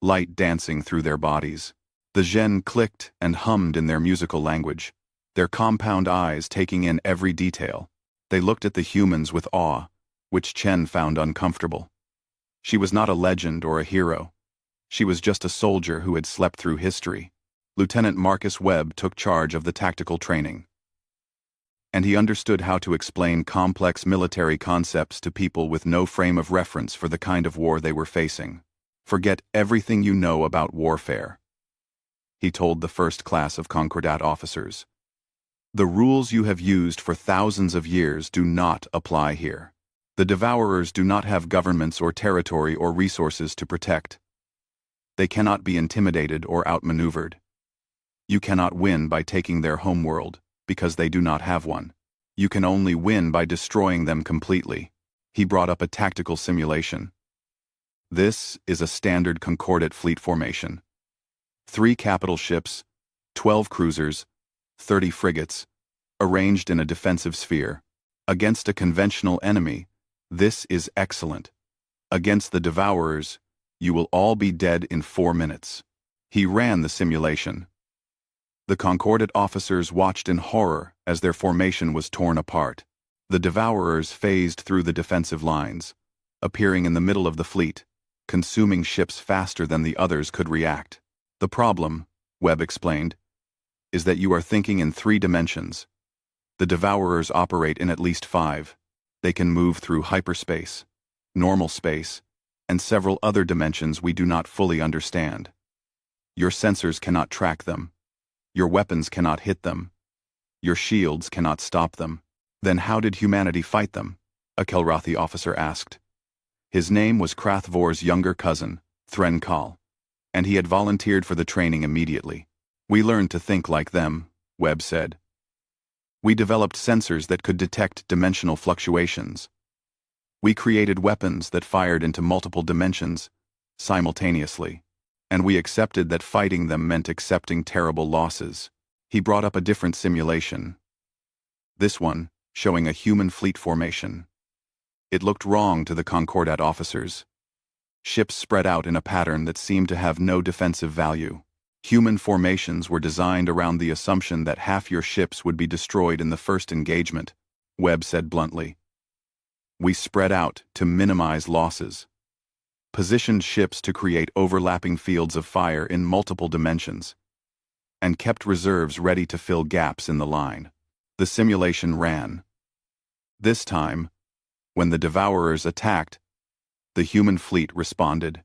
light dancing through their bodies. The Zhen clicked and hummed in their musical language, their compound eyes taking in every detail. They looked at the humans with awe, which Chen found uncomfortable. She was not a legend or a hero. She was just a soldier who had slept through history. Lieutenant Marcus Webb took charge of the tactical training, and he understood how to explain complex military concepts to people with no frame of reference for the kind of war they were facing. Forget everything you know about warfare, he told the first class of Concordat officers. The rules you have used for thousands of years do not apply here. The Devourers do not have governments or territory or resources to protect. They cannot be intimidated or outmaneuvered. You cannot win by taking their homeworld, because they do not have one. You can only win by destroying them completely. He brought up a tactical simulation. This is a standard Concordate fleet formation. 3 capital ships, 12 cruisers, 30 frigates, arranged in a defensive sphere. Against a conventional enemy, this is excellent. Against the Devourers, you will all be dead in 4 minutes. He ran the simulation. The Concordate officers watched in horror as their formation was torn apart. The Devourers phased through the defensive lines, appearing in the middle of the fleet, consuming ships faster than the others could react. The problem, Webb explained, is that you are thinking in 3 dimensions. The Devourers operate in at least 5. They can move through hyperspace, normal space, and several other dimensions we do not fully understand. Your sensors cannot track them. Your weapons cannot hit them. Your shields cannot stop them. Then how did humanity fight them? A Kelrathi officer asked. His name was Krathvor's younger cousin, Threnkal, and he had volunteered for the training immediately. We learned to think like them, Webb said. We developed sensors that could detect dimensional fluctuations. We created weapons that fired into multiple dimensions simultaneously, and we accepted that fighting them meant accepting terrible losses. He brought up a different simulation. This one, showing a human fleet formation. It looked wrong to the Concordat officers. Ships spread out in a pattern that seemed to have no defensive value. Human formations were designed around the assumption that half your ships would be destroyed in the first engagement, Webb said bluntly. We spread out to minimize losses. Positioned ships to create overlapping fields of fire in multiple dimensions, and kept reserves ready to fill gaps in the line. The simulation ran. This time, when the Devourers attacked, the human fleet responded.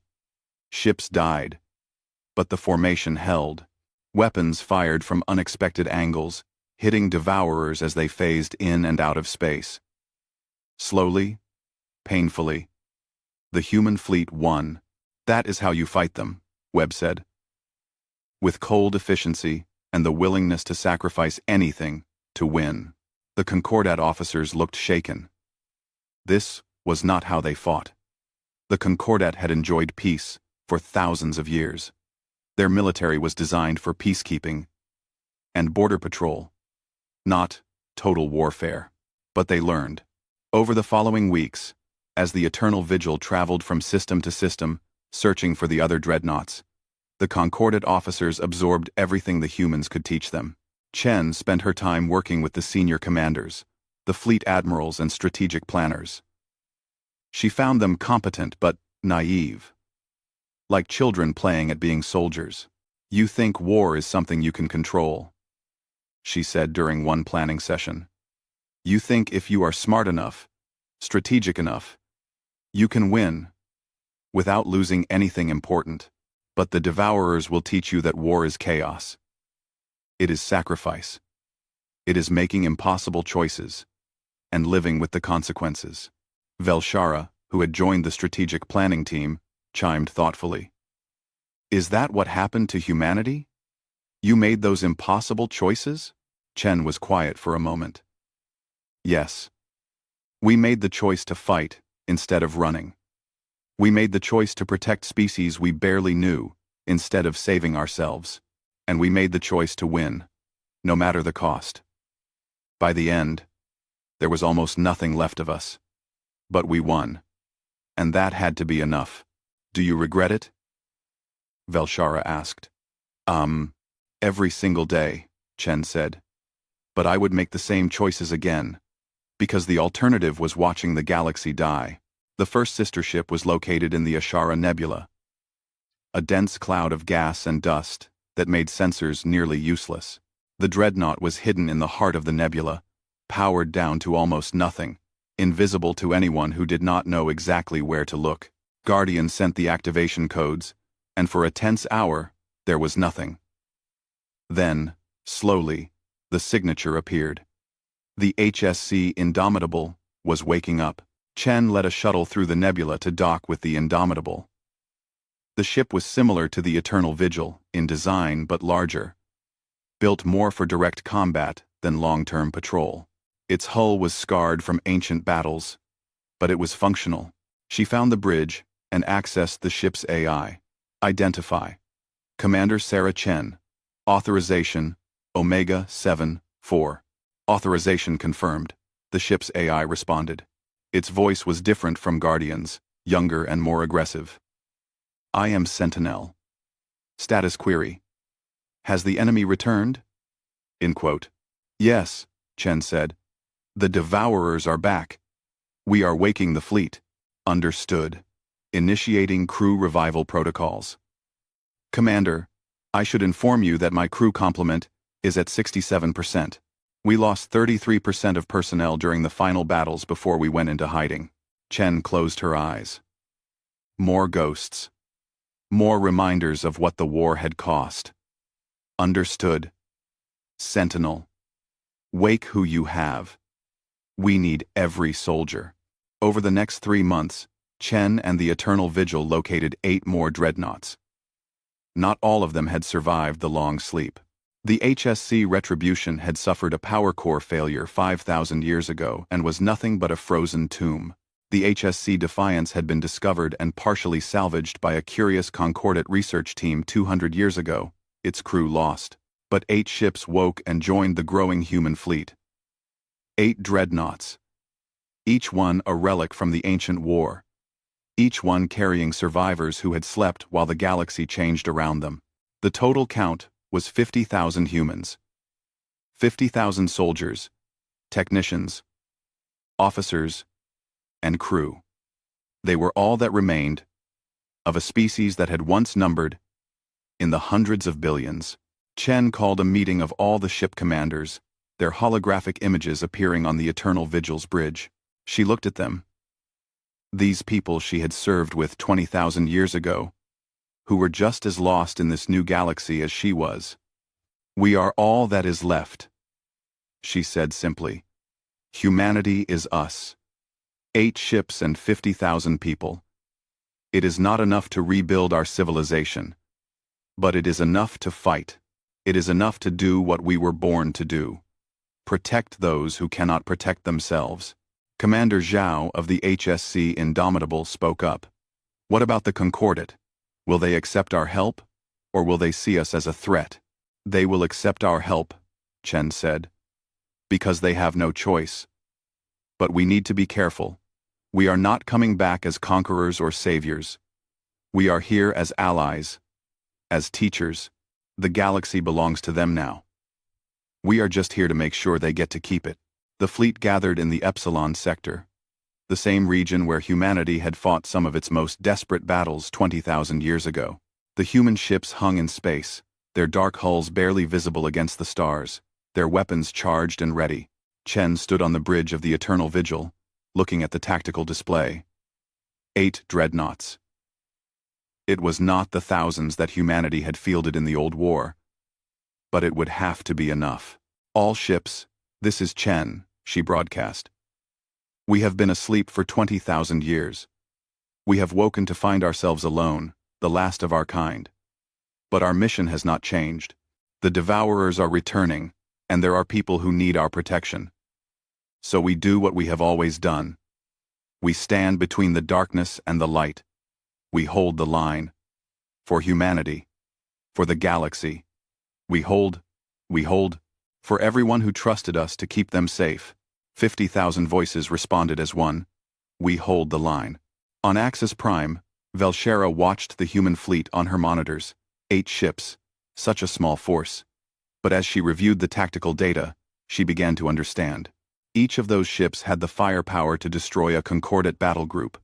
Ships died, but the formation held. Weapons fired from unexpected angles, hitting Devourers as they phased in and out of space. Slowly, painfully, the human fleet won. That is how you fight them, Webb said. With cold efficiency and the willingness to sacrifice anything to win. The Concordat officers looked shaken. This was not how they fought. The Concordat had enjoyed peace for thousands of years. Their military was designed for peacekeeping and border patrol, not total warfare. But they learned. Over the following weeks, as the Eternal Vigil traveled from system to system, searching for the other dreadnoughts, the Concordat officers absorbed everything the humans could teach them. Chen spent her time working with the senior commanders, the fleet admirals and strategic planners. She found them competent but naive. Like children playing at being soldiers. You think war is something you can control, she said during one planning session. You think if you are smart enough, strategic enough, you can win, without losing anything important. But the Devourers will teach you that war is chaos. It is sacrifice. It is making impossible choices, and living with the consequences. Velshara, who had joined the strategic planning team, chimed thoughtfully. Is that what happened to humanity? You made those impossible choices? Chen was quiet for a moment. Yes. We made the choice to fight instead of running. We made the choice to protect species we barely knew instead of saving ourselves. And we made the choice to win, no matter the cost. By the end, there was almost nothing left of us. But we won. And that had to be enough. Do you regret it? Velshara asked. Every single day, Chen said. But I would make the same choices again, because the alternative was watching the galaxy die. The first sister ship was located in the Ashara Nebula, a dense cloud of gas and dust that made sensors nearly useless. The dreadnought was hidden in the heart of the nebula, powered down to almost nothing, invisible to anyone who did not know exactly where to look. Guardian sent the activation codes, and for a tense hour, there was nothing. Then, slowly, the signature appeared. The HSC Indomitable was waking up. Chen led a shuttle through the nebula to dock with the Indomitable. The ship was similar to the Eternal Vigil in design but larger, built more for direct combat than long-term patrol. Its hull was scarred from ancient battles, but it was functional. She found the bridge and accessed the ship's AI. Identify. Commander Sarah Chen. Authorization, Omega 7-4. Authorization confirmed, the ship's AI responded. Its voice was different from Guardian's, younger and more aggressive. I am Sentinel. Status query. Has the enemy returned? In quote. Yes, Chen said. The Devourers are back. We are waking the fleet. Understood. Initiating crew revival protocols. Commander, I should inform you that my crew complement is at 67%. We lost 33% of personnel during the final battles before we went into hiding. Chen closed her eyes. More ghosts. More reminders of what the war had cost. Understood. Sentinel. Wake who you have. We need every soldier. Over the next 3 months, Chen and the Eternal Vigil located 8 more dreadnoughts. Not all of them had survived the long sleep. The HSC Retribution had suffered a power core failure 5,000 years ago and was nothing but a frozen tomb. The HSC Defiance had been discovered and partially salvaged by a curious Concordat research team 200 years ago, its crew lost. But 8 ships woke and joined the growing human fleet. 8 dreadnoughts. Each one a relic from the ancient war. each one carrying survivors who had slept while the galaxy changed around them. The total count was 50,000 humans. 50,000 soldiers, technicians, officers, and crew. They were all that remained of a species that had once numbered in the hundreds of billions. Chen called a meeting of all the ship commanders, their holographic images appearing on the Eternal Vigil's bridge. She looked at them. These people she had served with 20,000 years ago, who were just as lost in this new galaxy as she was. "We are all that is left," she said simply. "Humanity is us. 8 ships and 50,000 people. It is not enough to rebuild our civilization, but it is enough to fight. It is enough to do what we were born to do. Protect those who cannot protect themselves." Commander Zhao of the HSC Indomitable spoke up. "What about the Concordat? Will they accept our help, or will they see us as a threat?" "They will accept our help," Chen said, "because they have no choice. But we need to be careful. We are not coming back as conquerors or saviors. We are here as allies, as teachers. The galaxy belongs to them now. We are just here to make sure they get to keep it." The fleet gathered in the Epsilon sector, the same region where humanity had fought some of its most desperate battles 20,000 years ago. The human ships hung in space, their dark hulls barely visible against the stars, their weapons charged and ready. Chen stood on the bridge of the Eternal Vigil, looking at the tactical display. 8 dreadnoughts. It was not the thousands that humanity had fielded in the old war, but it would have to be enough. "All ships, this is Chen," she broadcast. "We have been asleep for 20,000 years. We have woken to find ourselves alone, the last of our kind. But our mission has not changed. The devourers are returning, and there are people who need our protection. So we do what we have always done. We stand between the darkness and the light. We hold the line. For humanity. For the galaxy. We hold. For everyone who trusted us to keep them safe." 50,000 voices responded as one. "We hold the line." On Axis Prime, Velshera watched the human fleet on her monitors. 8 ships, such a small force. But as she reviewed the tactical data, she began to understand. Each of those ships had the firepower to destroy a Concordat battle group.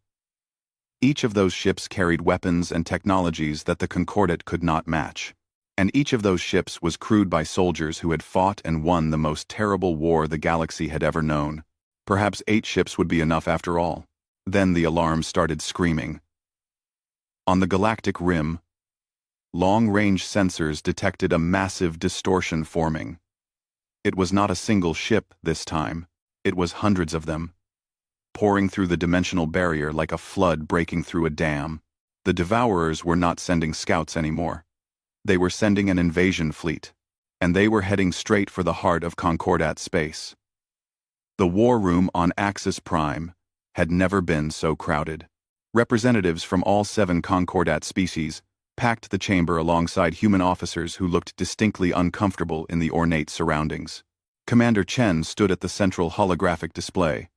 Each of those ships carried weapons and technologies that the Concordat could not match. And each of those ships was crewed by soldiers who had fought and won the most terrible war the galaxy had ever known. Perhaps 8 ships would be enough after all. Then the alarm started screaming. On the galactic rim, long-range sensors detected a massive distortion forming. It was not a single ship this time. It was hundreds of them, pouring through the dimensional barrier like a flood breaking through a dam. The Devourers were not sending scouts anymore. They were sending an invasion fleet, and they were heading straight for the heart of Concordat space. The war room on Axis Prime had never been so crowded. Representatives from all 7 Concordat species packed the chamber alongside human officers who looked distinctly uncomfortable in the ornate surroundings. Commander Chen stood at the central holographic display,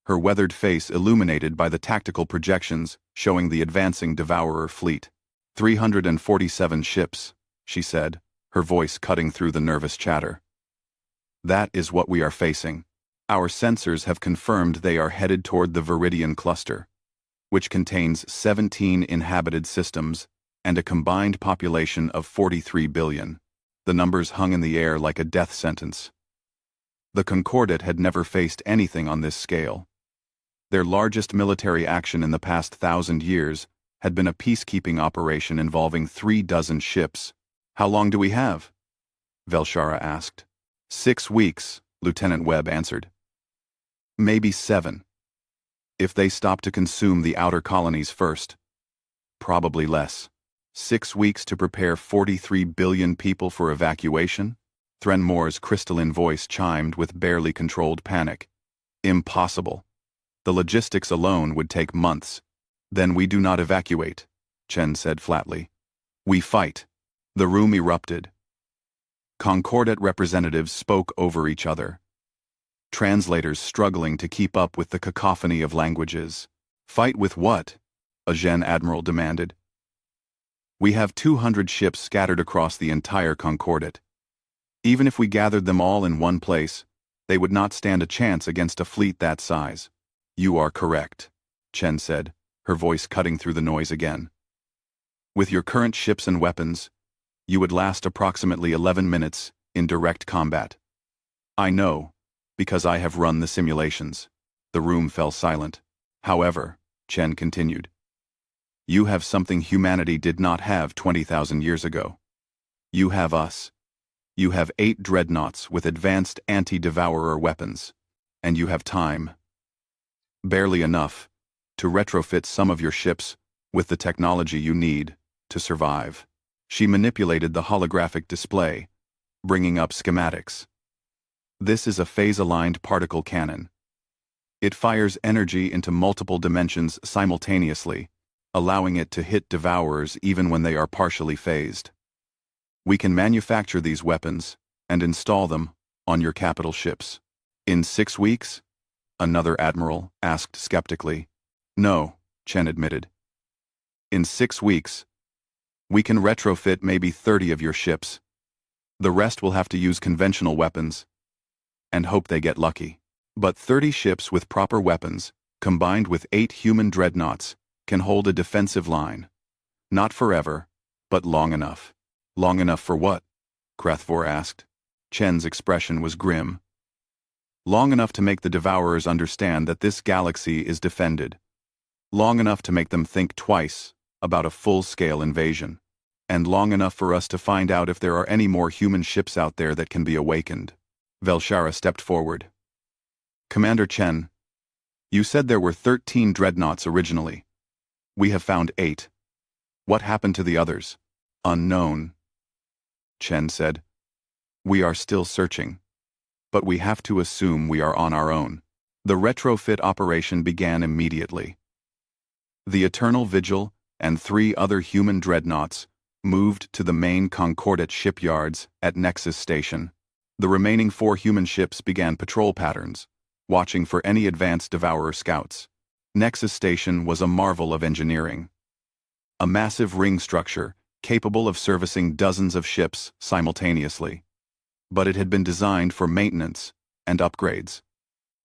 her weathered face illuminated by the tactical projections showing the advancing Devourer fleet. 347 ships, she said, her voice cutting through the nervous chatter. "That is what we are facing. Our sensors have confirmed they are headed toward the Viridian cluster, which contains 17 inhabited systems and a combined population of 43 billion. The numbers hung in the air like a death sentence. The Concordat had never faced anything on this scale. Their largest military action in the past 1,000 years had been a peacekeeping operation involving 36 ships. "How long do we have?" Velshara asked. 6 weeks, Lieutenant Webb answered. "Maybe 7. If they stop to consume the outer colonies first. Probably less. 6 weeks to prepare 43 billion people for evacuation?" Threnmore's crystalline voice chimed with barely controlled panic. "Impossible. The logistics alone would take months." "Then we do not evacuate," Chen said flatly. "We fight." The room erupted. Concordat representatives spoke over each other, translators struggling to keep up with the cacophony of languages. "Fight with what?" a Gen admiral demanded. We have 200 ships scattered across the entire Concordat. Even if we gathered them all in one place, they would not stand a chance against a fleet that size. You are correct, Chen said, her voice cutting through the noise again. With your current ships and weapons, you would last approximately 11 minutes in direct combat. I know, because I have run the simulations. The room fell silent. However, Chen continued, you have something humanity did not have 20,000 years ago. You have us. You have 8 dreadnoughts with advanced anti-devourer weapons. And you have time. Barely enough to retrofit some of your ships with the technology you need to survive. She manipulated the holographic display, bringing up schematics. This is a phase-aligned particle cannon. It fires energy into multiple dimensions simultaneously, allowing it to hit devourers even when they are partially phased. We can manufacture these weapons and install them on your capital ships. In 6 weeks? Another admiral asked skeptically. No, Chen admitted. In 6 weeks, we can retrofit maybe 30 of your ships. The rest will have to use conventional weapons and hope they get lucky. But 30 ships with proper weapons, combined with 8 human dreadnoughts, can hold a defensive line. Not forever, but long enough. Long enough for what? Krathvor asked. Chen's expression was grim. Long enough to make the devourers understand that this galaxy is defended. Long enough to make them think twice about a full-scale invasion. And long enough for us to find out if there are any more human ships out there that can be awakened. Velshara stepped forward. Commander Chen, you said there were 13 dreadnoughts originally. We have found 8. What happened to the others? Unknown. Chen said. We are still searching. But we have to assume we are on our own. The retrofit operation began immediately. The Eternal Vigil and 3 other human dreadnoughts moved to the main Concordat shipyards at Nexus Station. The remaining 4 human ships began patrol patterns, watching for any advanced Devourer scouts. Nexus Station was a marvel of engineering. A massive ring structure capable of servicing dozens of ships simultaneously. But it had been designed for maintenance and upgrades,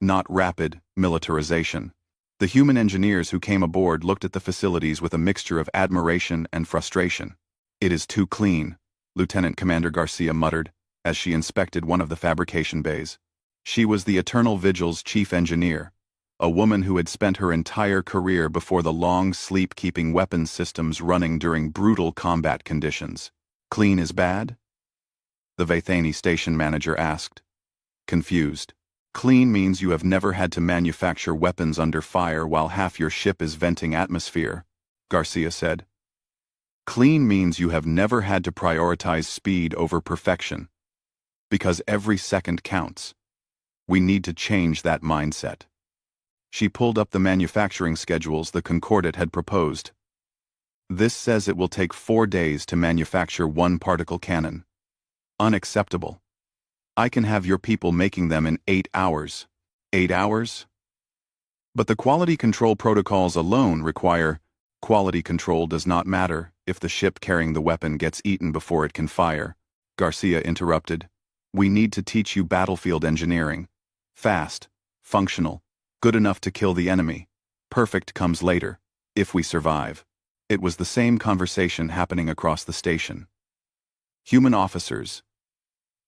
not rapid militarization. The human engineers who came aboard looked at the facilities with a mixture of admiration and frustration. It is too clean, Lieutenant Commander Garcia muttered as she inspected one of the fabrication bays. She was the Eternal Vigil's chief engineer, a woman who had spent her entire career before the long sleep-keeping weapons systems running during brutal combat conditions. Clean is bad? The Vathani station manager asked, confused. Clean means you have never had to manufacture weapons under fire while half your ship is venting atmosphere, Garcia said. Clean means you have never had to prioritize speed over perfection. Because every second counts. We need to change that mindset. She pulled up the manufacturing schedules the Concordat had proposed. This says it will take 4 days to manufacture 1 particle cannon. Unacceptable. I can have your people making them in 8 hours. 8 hours? But the quality control protocols alone require quality control does not matter if the ship carrying the weapon gets eaten before it can fire, Garcia interrupted. We need to teach you battlefield engineering. Fast, functional, good enough to kill the enemy. Perfect comes later, if we survive. It was the same conversation happening across the station. Human officers,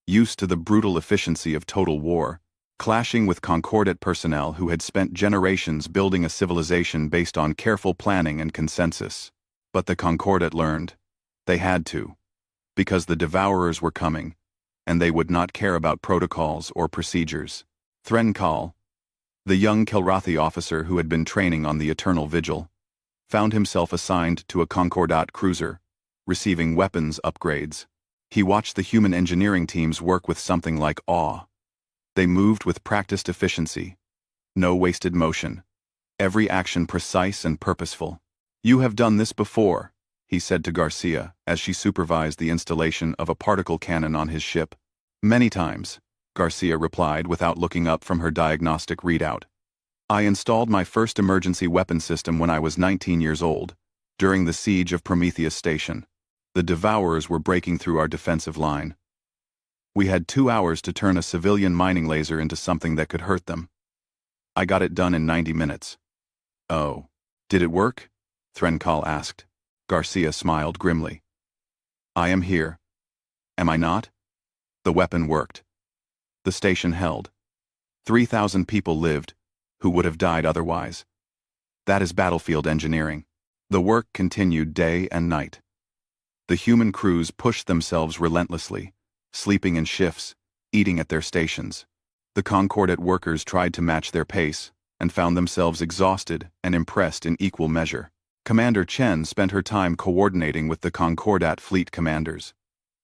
used to the brutal efficiency of total war, clashing with Concordat personnel who had spent generations building a civilization based on careful planning and consensus. But the Concordat learned. They had to. Because the Devourers were coming, and they would not care about protocols or procedures. Threnkal, the young Kilrathi officer who had been training on the Eternal Vigil, found himself assigned to a Concordat cruiser, receiving weapons upgrades. He watched the human engineering teams work with something like awe. They moved with practiced efficiency. No wasted motion. Every action precise and purposeful. You have done this before, he said to Garcia as she supervised the installation of a particle cannon on his ship. Many times, Garcia replied without looking up from her diagnostic readout. I installed my first emergency weapon system when I was 19 years old, during the siege of Prometheus Station. The Devourers were breaking through our defensive line. We had 2 hours to turn a civilian mining laser into something that could hurt them. I got it done in 90 minutes. Oh, did it work? Threnkal asked. Garcia smiled grimly. I am here. Am I not? The weapon worked. The station held. 3,000 people lived, who would have died otherwise. That is battlefield engineering. The work continued day and night. The human crews pushed themselves relentlessly, sleeping in shifts, eating at their stations. The Concordat workers tried to match their pace, and found themselves exhausted and impressed in equal measure. Commander Chen spent her time coordinating with the Concordat fleet commanders,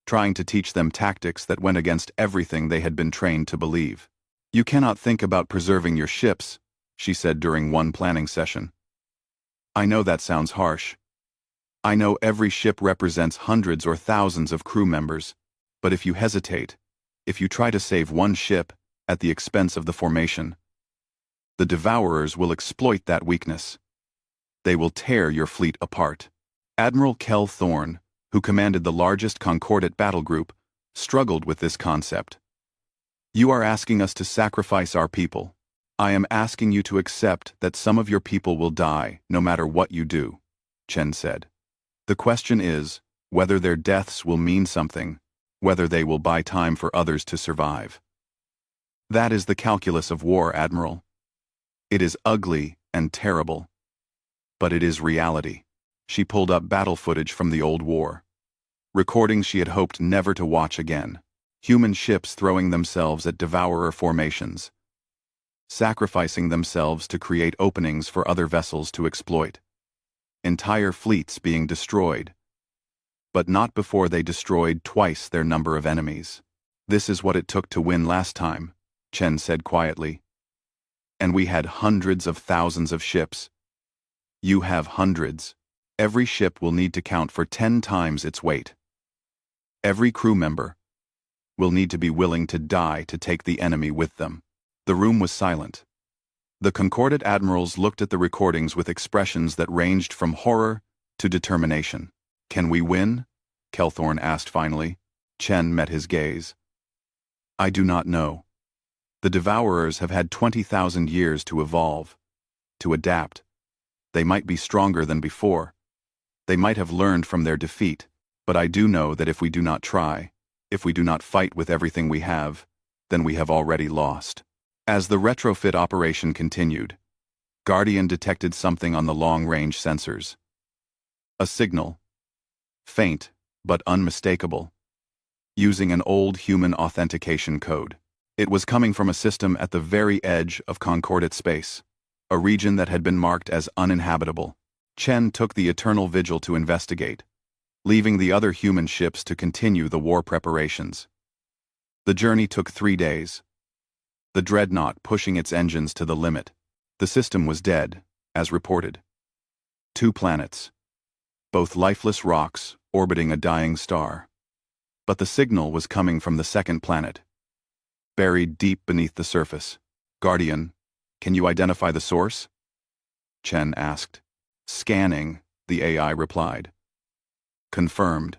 trying to teach them tactics that went against everything they had been trained to believe. You cannot think about preserving your ships, she said during one planning session. I know that sounds harsh. I know every ship represents hundreds or thousands of crew members, but if you hesitate, if you try to save one ship at the expense of the formation, the Devourers will exploit that weakness. They will tear your fleet apart. Admiral Kell Thorne, who commanded the largest Concordat battle group, struggled with this concept. You are asking us to sacrifice our people. I am asking you to accept that some of your people will die no matter what you do, Chen said. The question is whether their deaths will mean something, whether they will buy time for others to survive. That is the calculus of war, Admiral. It is ugly and terrible, but it is reality. She pulled up battle footage from the old war, recordings she had hoped never to watch again. Human ships throwing themselves at devourer formations, sacrificing themselves to create openings for other vessels to exploit. Entire fleets being destroyed, but not before they destroyed twice their number of enemies. This is what it took to win last time, Chen said quietly. And we had hundreds of thousands of ships. You have hundreds. Every ship will need to count for 10 times its weight. Every crew member will need to be willing to die to take the enemy with them. The room was silent. The Concordat admirals looked at the recordings with expressions that ranged from horror to determination. Can we win? Kelthorne asked finally. Chen met his gaze. I do not know. The Devourers have had 20,000 years to evolve, to adapt. They might be stronger than before. They might have learned from their defeat, but I do know that if we do not try, if we do not fight with everything we have, then we have already lost. As the retrofit operation continued, Guardian detected something on the long-range sensors. A signal, faint but unmistakable, using an old human authentication code. It was coming from a system at the very edge of Concordat space, a region that had been marked as uninhabitable. Chen took the Eternal Vigil to investigate, leaving the other human ships to continue the war preparations. The journey took 3 days, the dreadnought pushing its engines to the limit. The system was dead, as reported. 2 planets, both lifeless rocks orbiting a dying star. But the signal was coming from the second planet, buried deep beneath the surface. Guardian, can you identify the source? Chen asked. Scanning, the AI replied. Confirmed.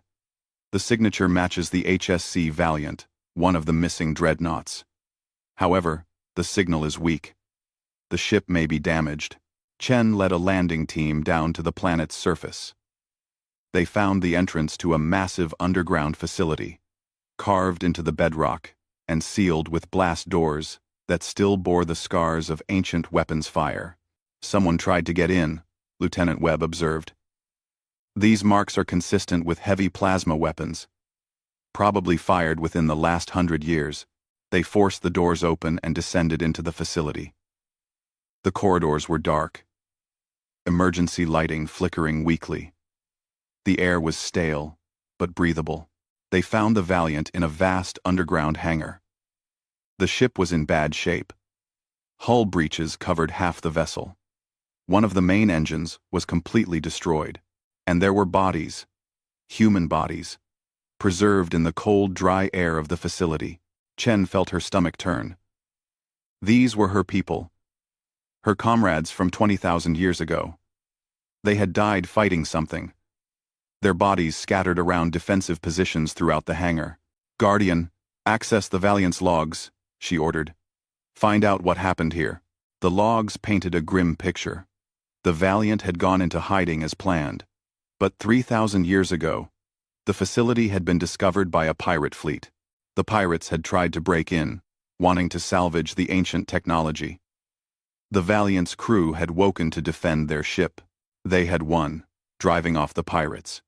The signature matches the HSC Valiant, one of the missing dreadnoughts. However, the signal is weak. The ship may be damaged. Chen led a landing team down to the planet's surface. They found the entrance to a massive underground facility, carved into the bedrock and sealed with blast doors that still bore the scars of ancient weapons fire. Someone tried to get in, Lieutenant Webb observed. These marks are consistent with heavy plasma weapons, probably fired within the last 100 years. They forced the doors open and descended into the facility. The corridors were dark, emergency lighting flickering weakly. The air was stale, but breathable. They found the Valiant in a vast underground hangar. The ship was in bad shape. Hull breaches covered half the vessel. One of the main engines was completely destroyed, and there were bodies, human bodies, preserved in the cold, dry air of the facility. Chen felt her stomach turn. These were her people, Her comrades from 20,000 years ago. They had died fighting something. Their bodies scattered around defensive positions throughout the hangar. "Guardian, access the Valiant's logs," she ordered. "Find out what happened here." The logs painted a grim picture. The Valiant had gone into hiding as planned. But 3,000 years ago, the facility had been discovered by a pirate fleet. The pirates had tried to break in, wanting to salvage the ancient technology. The Valiant's crew had woken to defend their ship. They had won, driving off the pirates.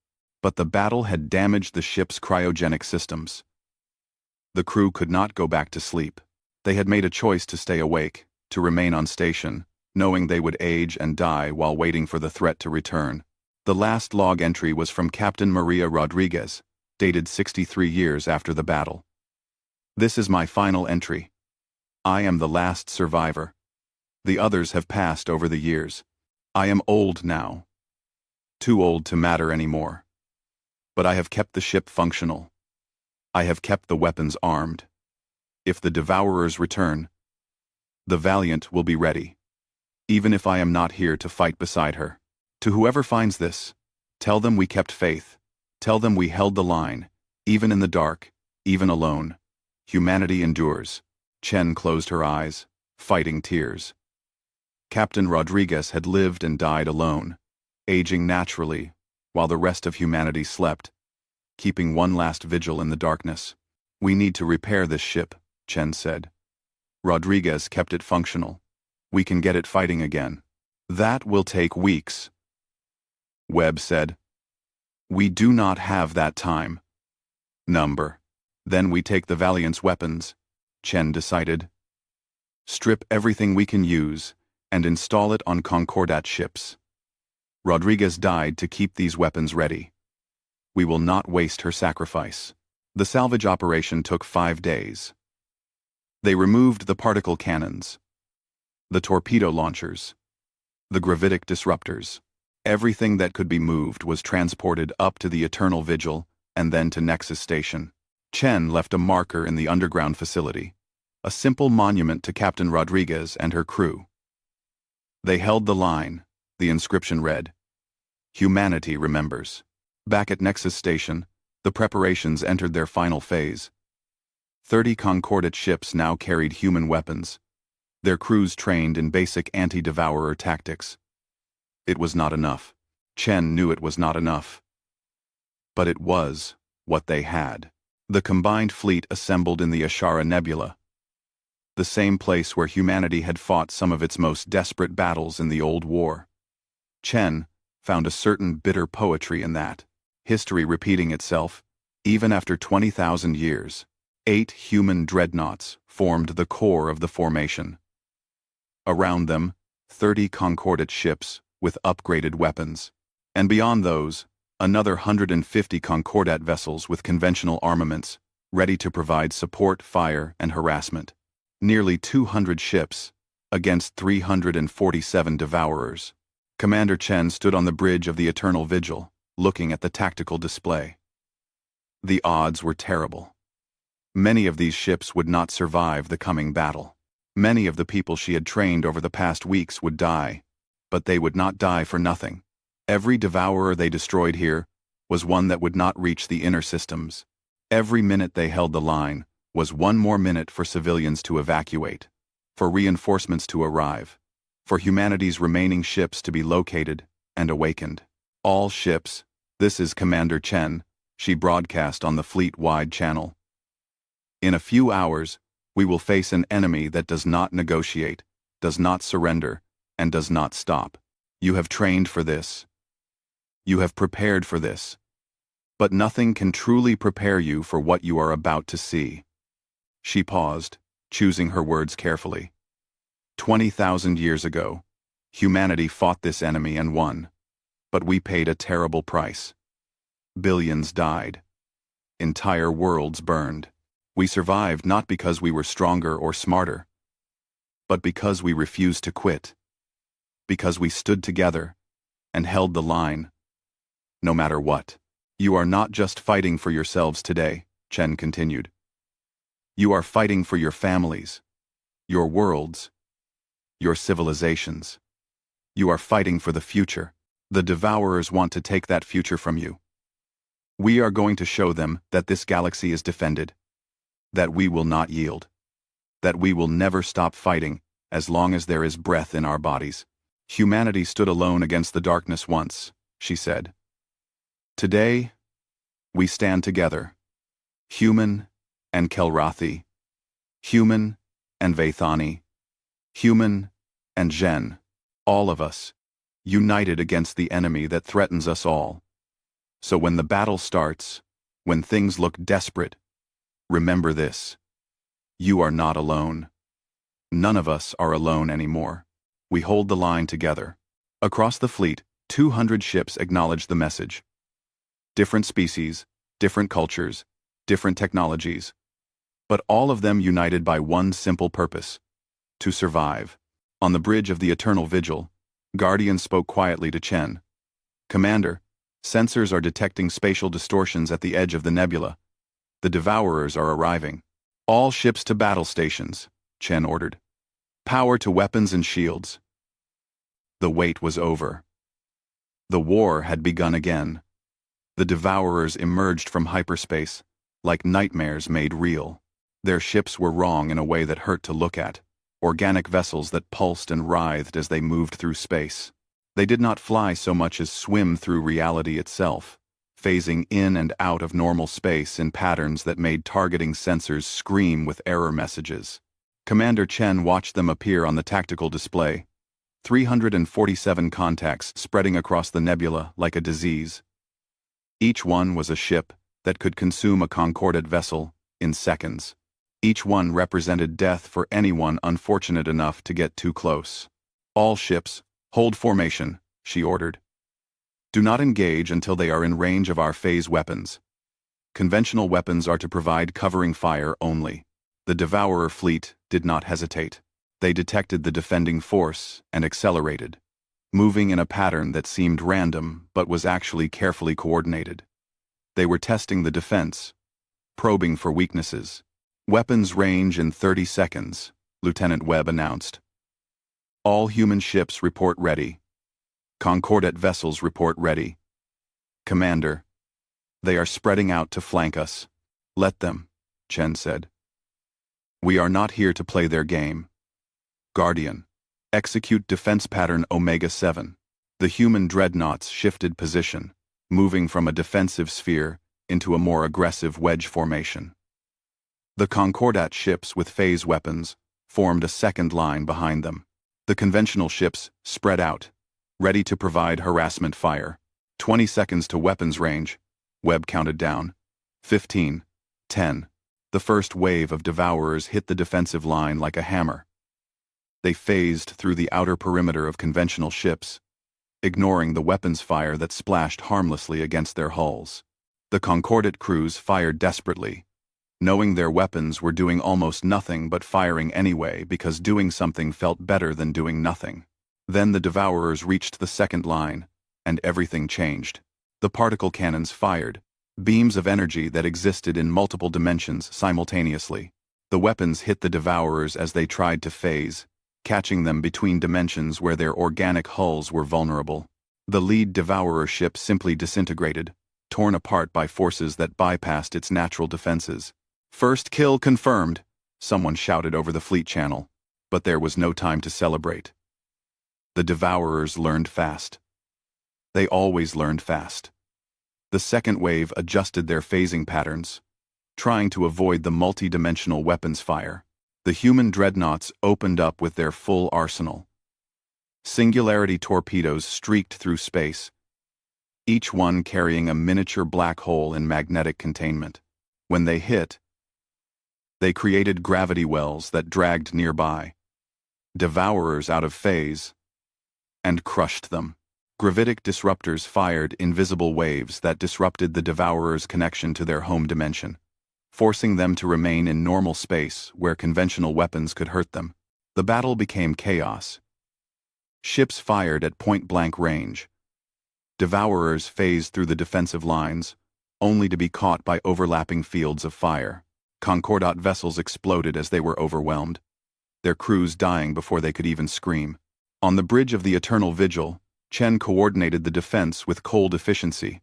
But the battle had damaged the ship's cryogenic systems. The crew could not go back to sleep. They had made a choice to stay awake, to remain on station, knowing they would age and die while waiting for the threat to return. The last log entry was from Captain Maria Rodriguez, dated 63 years after the battle. "This is my final entry. I am the last survivor. The others have passed over the years. I am old now. Too old to matter anymore. But I have kept the ship functional. I have kept the weapons armed. If the Devourers return, the Valiant will be ready, even if I am not here to fight beside her. To whoever finds this, tell them we kept faith. Tell them we held the line, even in the dark, even alone. Humanity endures." Chen closed her eyes, fighting tears. Captain Rodriguez had lived and died alone, aging naturally, while the rest of humanity slept, keeping one last vigil in the darkness. "We need to repair this ship," Chen said. "Rodriguez kept it functional. We can get it fighting again." "That will take weeks," Webb said. "We do not have that time." Then we take the Valiant's weapons," Chen decided. "Strip everything we can use and install it on Concordat ships. Rodriguez died to keep these weapons ready. We will not waste her sacrifice." The salvage operation took 5 days. They removed the particle cannons, the torpedo launchers, the gravitic disruptors. Everything that could be moved was transported up to the Eternal Vigil and then to Nexus Station. Chen left a marker in the underground facility, a simple monument to Captain Rodriguez and her crew. They held the line. The inscription read, "Humanity remembers." Back at Nexus Station, the preparations entered their final phase. 30 Concordat ships now carried human weapons, their crews trained in basic anti-devourer tactics. It was not enough. Chen knew it was not enough. But it was what they had. The combined fleet assembled in the Ashara Nebula, the same place where humanity had fought some of its most desperate battles in the Old War. Chen found a certain bitter poetry in that, history repeating itself, even after 20,000 years. 8 human dreadnoughts formed the core of the formation. Around them, 30 Concordat ships with upgraded weapons. And beyond those, another 150 Concordat vessels with conventional armaments, ready to provide support, fire, and harassment. Nearly 200 ships, against 347 Devourers. Commander Chen stood on the bridge of the Eternal Vigil, looking at the tactical display. The odds were terrible. Many of these ships would not survive the coming battle. Many of the people she had trained over the past weeks would die, but they would not die for nothing. Every Devourer they destroyed here was one that would not reach the inner systems. Every minute they held the line was one more minute for civilians to evacuate, for reinforcements to arrive, for humanity's remaining ships to be located and awakened. "All ships, this is Commander Chen," she broadcast on the fleet-wide channel. "In a few hours, we will face an enemy that does not negotiate, does not surrender, and does not stop. You have trained for this. You have prepared for this. But nothing can truly prepare you for what you are about to see." She paused, choosing her words carefully. 20,000 years ago, humanity fought this enemy and won. But we paid a terrible price. Billions died. Entire worlds burned. We survived not because we were stronger or smarter, but because we refused to quit. Because we stood together and held the line, no matter what. "You are not just fighting for yourselves today," Chen continued. "You are fighting for your families, your worlds, your civilizations. You are fighting for the future. The Devourers want to take that future from you. We are going to show them that this galaxy is defended, that we will not yield, that we will never stop fighting as long as there is breath in our bodies. Humanity stood alone against the darkness once, she said. Today, we stand together, human and Kelrathi, human and Vaithani, human and Jen, all of us, united against the enemy that threatens us all. So when the battle starts, when things look desperate, remember this. You are not alone. None of us are alone anymore. We hold the line together. Across the fleet, 200 ships acknowledged the message. Different species, different cultures, different technologies, but all of them united by one simple purpose: to survive. On the bridge of the Eternal Vigil, Guardian spoke quietly to Chen. Commander, sensors are detecting spatial distortions at the edge of the nebula. The Devourers are arriving. All ships to battle stations, Chen ordered. Power to weapons and shields. The wait was over. The war had begun again. The Devourers emerged from hyperspace, like nightmares made real. Their ships were wrong in a way that hurt to look at, organic vessels that pulsed and writhed as they moved through space. They did not fly so much as swim through reality itself, phasing in and out of normal space in patterns that made targeting sensors scream with error messages. Commander Chen watched them appear on the tactical display, 347 contacts spreading across the nebula like a disease. Each one was a ship that could consume a concordate vessel in seconds. Each one represented death for anyone unfortunate enough to get too close. All ships, hold formation, she ordered. Do not engage until they are in range of our phase weapons. Conventional weapons are to provide covering fire only. The Devourer fleet did not hesitate. They detected the defending force and accelerated, moving in a pattern that seemed random but was actually carefully coordinated. They were testing the defense, probing for weaknesses. Weapons range in 30 seconds, Lieutenant Webb announced. All human ships report ready. Concordate vessels report ready. Commander, they are spreading out to flank us. Let them, Chen said. We are not here to play their game. Guardian, execute defense pattern Omega-7. The human dreadnoughts shifted position, moving from a defensive sphere into a more aggressive wedge formation. The Concordat ships with phase weapons formed a second line behind them. The conventional ships spread out, ready to provide harassment fire. 20 seconds to weapons range, Webb counted down. 15, 10. The first wave of Devourers hit the defensive line like a hammer. They phased through the outer perimeter of conventional ships, ignoring the weapons fire that splashed harmlessly against their hulls. The Concordat crews fired desperately, knowing their weapons were doing almost nothing but firing anyway because doing something felt better than doing nothing. Then the Devourers reached the second line, and everything changed. The particle cannons fired, beams of energy that existed in multiple dimensions simultaneously. The weapons hit the Devourers as they tried to phase, catching them between dimensions where their organic hulls were vulnerable. The lead Devourer ship simply disintegrated, torn apart by forces that bypassed its natural defenses. First kill confirmed, someone shouted over the fleet channel, but there was no time to celebrate. The Devourers learned fast. They always learned fast. The second wave adjusted their phasing patterns, trying to avoid the multi-dimensional weapons fire. The human dreadnoughts opened up with their full arsenal. Singularity torpedoes streaked through space, each one carrying a miniature black hole in magnetic containment. When they hit, they created gravity wells that dragged nearby, Devourers out of phase, and crushed them. Gravitic disruptors fired invisible waves that disrupted the Devourers' connection to their home dimension, forcing them to remain in normal space where conventional weapons could hurt them. The battle became chaos. Ships fired at point-blank range. Devourers phased through the defensive lines, only to be caught by overlapping fields of fire. Concordat vessels exploded as they were overwhelmed. their crews dying before they could even scream. On the bridge of the Eternal Vigil, Chen coordinated the defense with cold efficiency.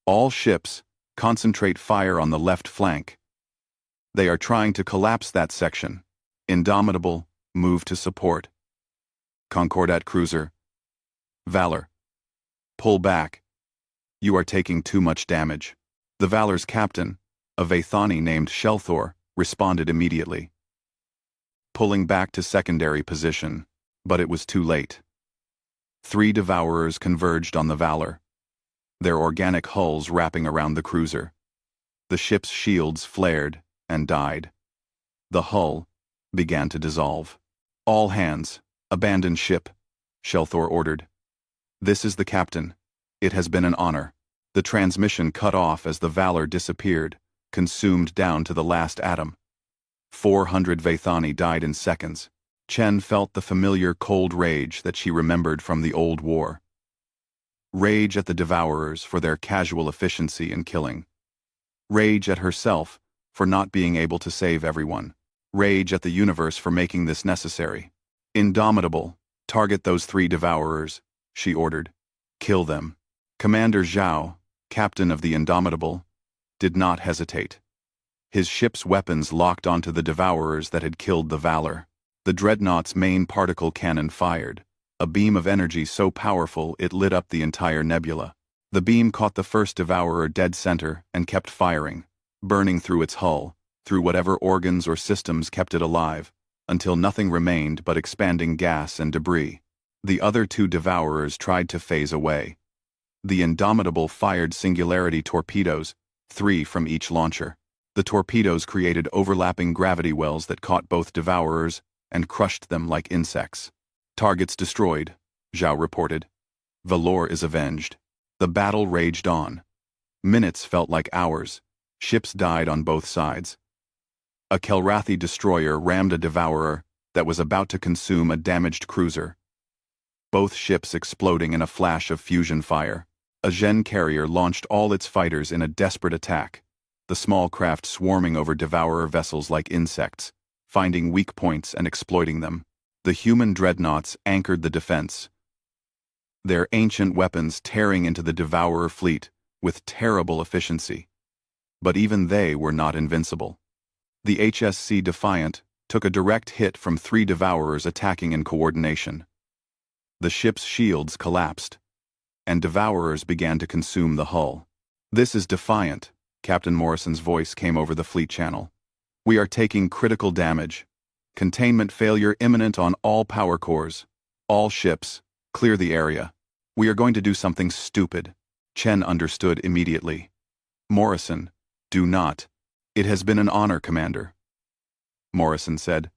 All ships, concentrate fire on the left flank. They are trying to collapse that section. Indomitable, move to support. Concordat cruiser. Valor. Pull back. You are taking too much damage. The Valor's captain, a Vathani named Shelthor, responded immediately. Pulling back to secondary position, but it was too late. 3 Devourers converged on the Valor, their organic hulls wrapping around the cruiser. The ship's shields flared and died. The hull began to dissolve. All hands, abandon ship, Shelthor ordered. This is the captain. It has been an honor. The transmission cut off as the Valor disappeared, consumed down to the last atom. 400 Vathani died in seconds. Chen felt the familiar cold rage that she remembered from the old war. Rage at the Devourers for their casual efficiency in killing. Rage at herself for not being able to save everyone. Rage at the universe for making this necessary. Indomitable, target those 3 Devourers, she ordered. Kill them. Commander Zhao, captain of the Indomitable, did not hesitate. His ship's weapons locked onto the Devourers that had killed the Valor. The Dreadnought's main particle cannon fired, a beam of energy so powerful it lit up the entire nebula. The beam caught the first Devourer dead center and kept firing, burning through its hull, through whatever organs or systems kept it alive, until nothing remained but expanding gas and debris. The other 2 Devourers tried to phase away. The Indomitable fired singularity torpedoes, 3 from each launcher. The torpedoes created overlapping gravity wells that caught both Devourers and crushed them like insects. Targets destroyed, Zhao reported. Valor is avenged. The battle raged on. Minutes felt like hours. Ships died on both sides. A Kelrathi destroyer rammed a Devourer that was about to consume a damaged cruiser. Both ships exploding in a flash of fusion fire. A Zhen carrier launched all its fighters in a desperate attack, the small craft swarming over Devourer vessels like insects, finding weak points and exploiting them. The human dreadnoughts anchored the defense, their ancient weapons tearing into the Devourer fleet with terrible efficiency. But even they were not invincible. The HSC Defiant took a direct hit from 3 Devourers attacking in coordination. The ship's shields collapsed, and Devourers began to consume the hull. This is Defiant, Captain Morrison's voice came over the fleet channel. We are taking critical damage. Containment failure imminent on all power cores. All ships, clear the area. We are going to do something stupid. Chen understood immediately. Morrison, do not. It has been an honor, Commander. Morrison said.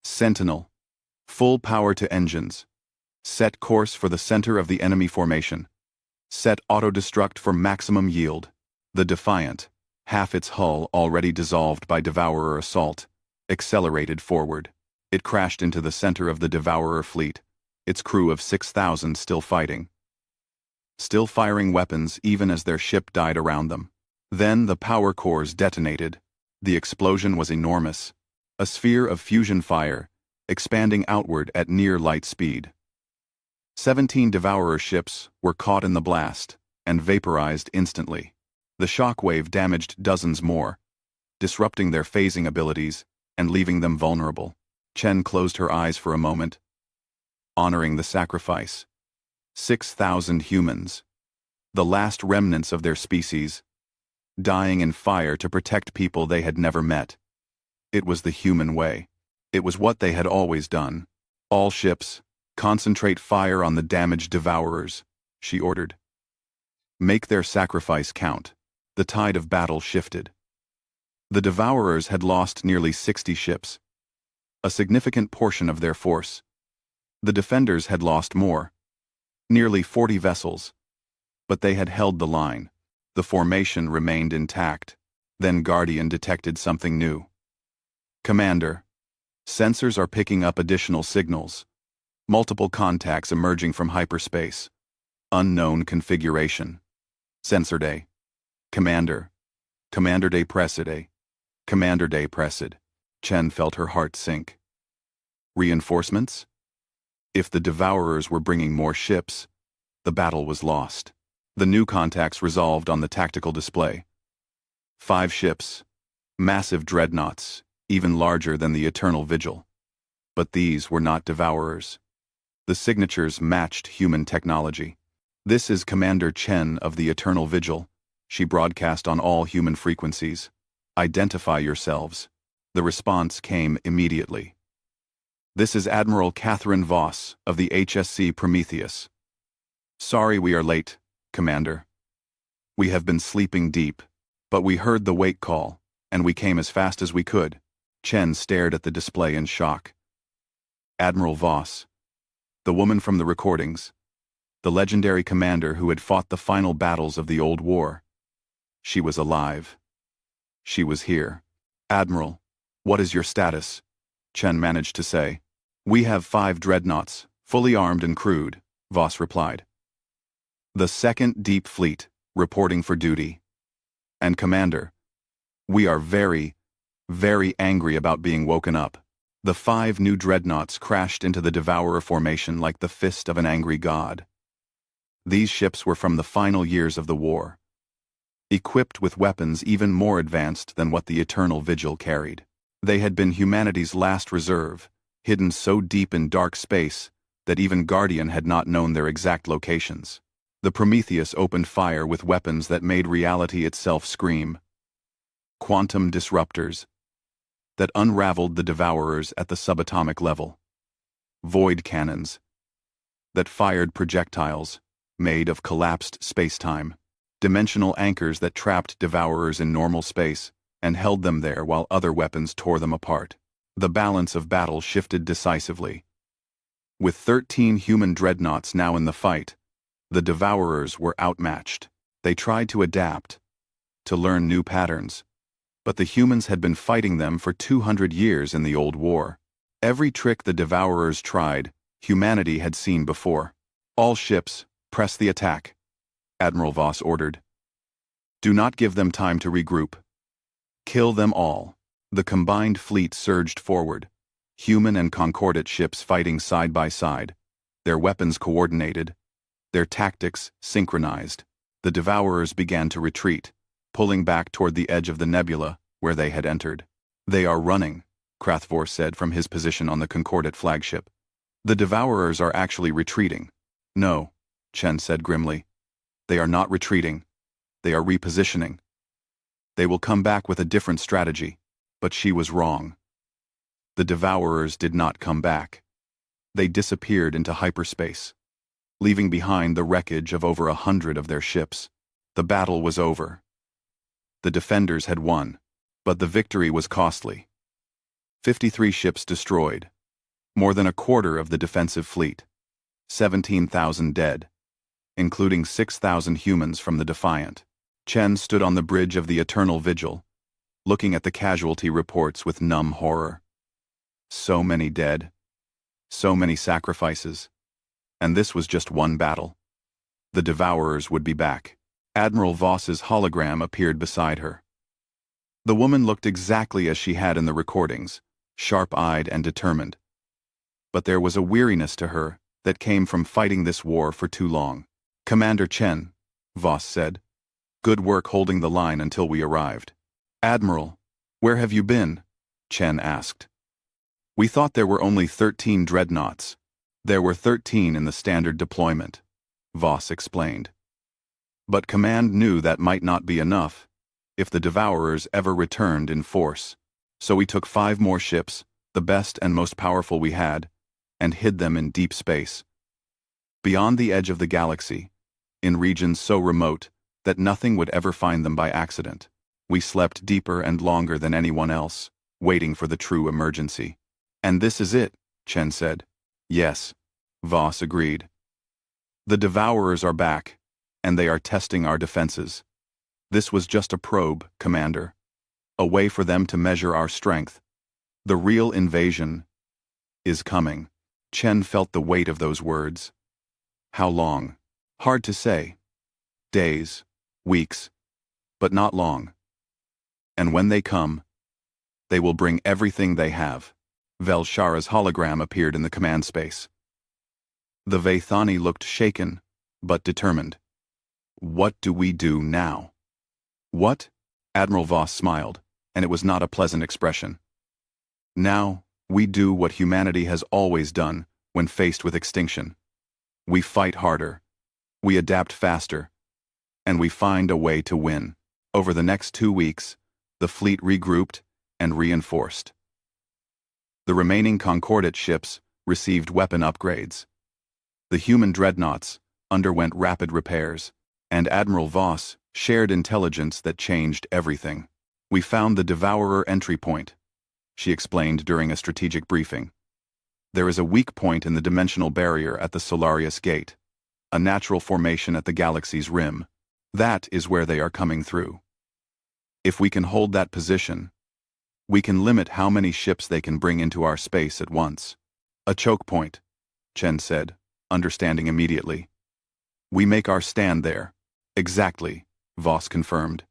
Sentinel. Full power to engines. Set course for the center of the enemy formation. Set auto-destruct for maximum yield. The Defiant, half its hull already dissolved by Devourer assault, accelerated forward. It crashed into the center of the Devourer fleet, its crew of 6,000 still fighting. Still firing weapons even as their ship died around them. Then the power cores detonated. The explosion was enormous. A sphere of fusion fire, expanding outward at near light speed. 17 Devourer ships were caught in the blast and vaporized instantly. The shockwave damaged dozens more, disrupting their phasing abilities and leaving them vulnerable. Chen closed her eyes for a moment, honoring the sacrifice. 6,000 humans, the last remnants of their species, dying in fire to protect people they had never met. It was the human way. It was what they had always done. All ships, concentrate fire on the damaged Devourers, she ordered. Make their sacrifice count. The tide of battle shifted. The Devourers had lost nearly 60 ships, a significant portion of their force. The defenders had lost more, nearly 40 vessels, but they had held the line. The formation remained intact. Then Guardian detected something new. Commander, sensors are picking up additional signals. Multiple contacts emerging from hyperspace. Unknown configuration. Sensor Day. Commander. Commander Day Preside. Commander Day Preside. Chen felt her heart sink. Reinforcements? If the Devourers were bringing more ships, the battle was lost. The new contacts resolved on the tactical display. 5 ships, massive dreadnoughts, even larger than the Eternal Vigil. But these were not Devourers. The signatures matched human technology. "This is Commander Chen of the Eternal Vigil," she broadcast on all human frequencies. "Identify yourselves." The response came immediately. "This is Admiral Catherine Voss of the HSC Prometheus. Sorry we are late, Commander. We have been sleeping deep, but we heard the wake call, and we came as fast as we could." Chen stared at the display in shock. Admiral Voss, the woman from the recordings, the legendary commander who had fought the final battles of the old war. She was alive. She was here. "Admiral, what is your status?" Chen managed to say. "We have 5 dreadnoughts, fully armed and crewed," Voss replied. "The 2nd Deep Fleet, reporting for duty. And Commander, we are very, very angry about being woken up." The 5 new dreadnoughts crashed into the Devourer formation like the fist of an angry god. These ships were from the final years of the war, equipped with weapons even more advanced than what the Eternal Vigil carried. They had been humanity's last reserve, hidden so deep in dark space that even Guardian had not known their exact locations. The Prometheus opened fire with weapons that made reality itself scream. Quantum disruptors that unraveled the Devourers at the subatomic level. Void cannons that fired projectiles made of collapsed spacetime. Dimensional anchors that trapped Devourers in normal space and held them there while other weapons tore them apart. The balance of battle shifted decisively. With 13 human dreadnoughts now in the fight, the Devourers were outmatched. They tried to adapt, to learn new patterns, but the humans had been fighting them for 200 years in the old war. Every trick the Devourers tried, humanity had seen before. "All ships, press the attack," Admiral Voss ordered. "Do not give them time to regroup. Kill them all." The combined fleet surged forward, human and concordate ships fighting side by side, their weapons coordinated, their tactics synchronized. The Devourers began to retreat, pulling back toward the edge of the nebula where they had entered. "They are running," Krathvor said from his position on the Concordate flagship. "The Devourers are actually retreating." "No," Chen said grimly. "They are not retreating. They are repositioning. They will come back with a different strategy." But she was wrong. The Devourers did not come back. They disappeared into hyperspace, leaving behind the wreckage of over 100 of their ships. The battle was over. The defenders had won, but the victory was costly. 53 ships destroyed, more than a quarter of the defensive fleet, 17,000 dead, including 6,000 humans from the Defiant. Chen stood on the bridge of the Eternal Vigil, looking at the casualty reports with numb horror. So many dead, so many sacrifices, and this was just one battle. The Devourers would be back. Admiral Voss's hologram appeared beside her. The woman looked exactly as she had in the recordings, sharp-eyed and determined. But there was a weariness to her that came from fighting this war for too long. "Commander Chen," Voss said, "good work holding the line until we arrived." "Admiral, where have you been?" Chen asked. "We thought there were only 13 dreadnoughts." "There were 13 in the standard deployment," Voss explained. "But Command knew that might not be enough if the Devourers ever returned in force. So we took 5 more ships, the best and most powerful we had, and hid them in deep space. Beyond the edge of the galaxy, in regions so remote that nothing would ever find them by accident. We slept deeper and longer than anyone else, waiting for the true emergency." "And this is it," Chen said. "Yes," Voss agreed. "The Devourers are back, and they are testing our defenses. This was just a probe, Commander, a way for them to measure our strength. The real invasion is coming." Chen felt the weight of those words. How long? Hard to say. Days, weeks, but not long. And when they come, they will bring everything they have. Velshara's hologram appeared in the command space. The Vaithani looked shaken, but determined. What do we do now? What? Admiral Voss smiled, and it was not a pleasant expression. Now, we do what humanity has always done when faced with extinction. We fight harder, we adapt faster, and we find a way to win. Over the next 2 weeks, the fleet regrouped and reinforced. The remaining Concordate ships received weapon upgrades. The human dreadnoughts underwent rapid repairs, and Admiral Voss shared intelligence that changed everything. We found the Devourer entry point, she explained during a strategic briefing. There is a weak point in the dimensional barrier at the Solarius Gate, a natural formation at the galaxy's rim. That is where they are coming through. If we can hold that position, we can limit how many ships they can bring into our space at once. A choke point, Chen said, understanding immediately. We make our stand there. Exactly, Voss confirmed.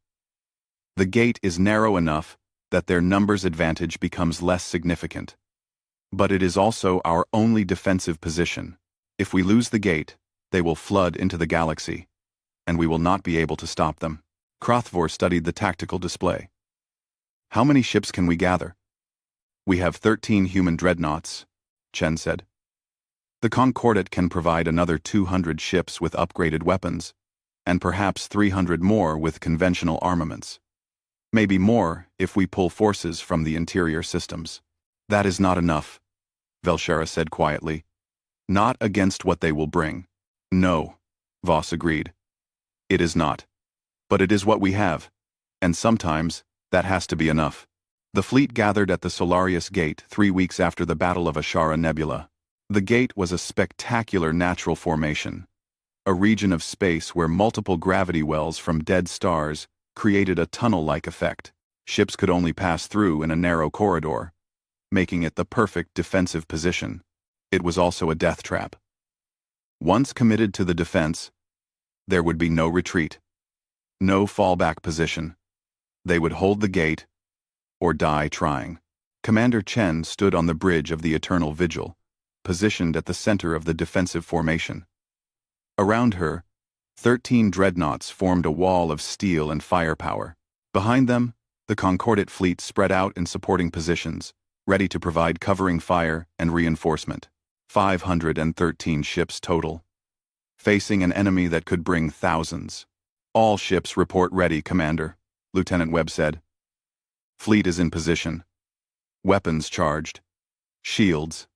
The gate is narrow enough that their numbers advantage becomes less significant. But it is also our only defensive position. If we lose the gate, they will flood into the galaxy, and we will not be able to stop them. Hrothvor studied the tactical display. How many ships can we gather? We have 13 human dreadnoughts, Chen said. The Concordate can provide another 200 ships with upgraded weapons, and perhaps 300 more with conventional armaments. Maybe more if we pull forces from the interior systems. That is not enough, Velshara said quietly. Not against what they will bring. No, Voss agreed. It is not. But it is what we have, and sometimes that has to be enough. The fleet gathered at the Solarius Gate 3 weeks after the Battle of Ashara Nebula. The gate was a spectacular natural formation, a region of space where multiple gravity wells from dead stars created a tunnel-like effect. Ships could only pass through in a narrow corridor, making it the perfect defensive position. It was also a death trap. Once committed to the defense, there would be no retreat, no fallback position. They would hold the gate, or die trying. Commander Chen stood on the bridge of the Eternal Vigil, positioned at the center of the defensive formation. Around her, 13 dreadnoughts formed a wall of steel and firepower. Behind them, the Concordate fleet spread out in supporting positions, ready to provide covering fire and reinforcement. 513 ships total, facing an enemy that could bring thousands. All ships report ready, Commander, Lieutenant Webb said. Fleet is in position. Weapons charged. Shields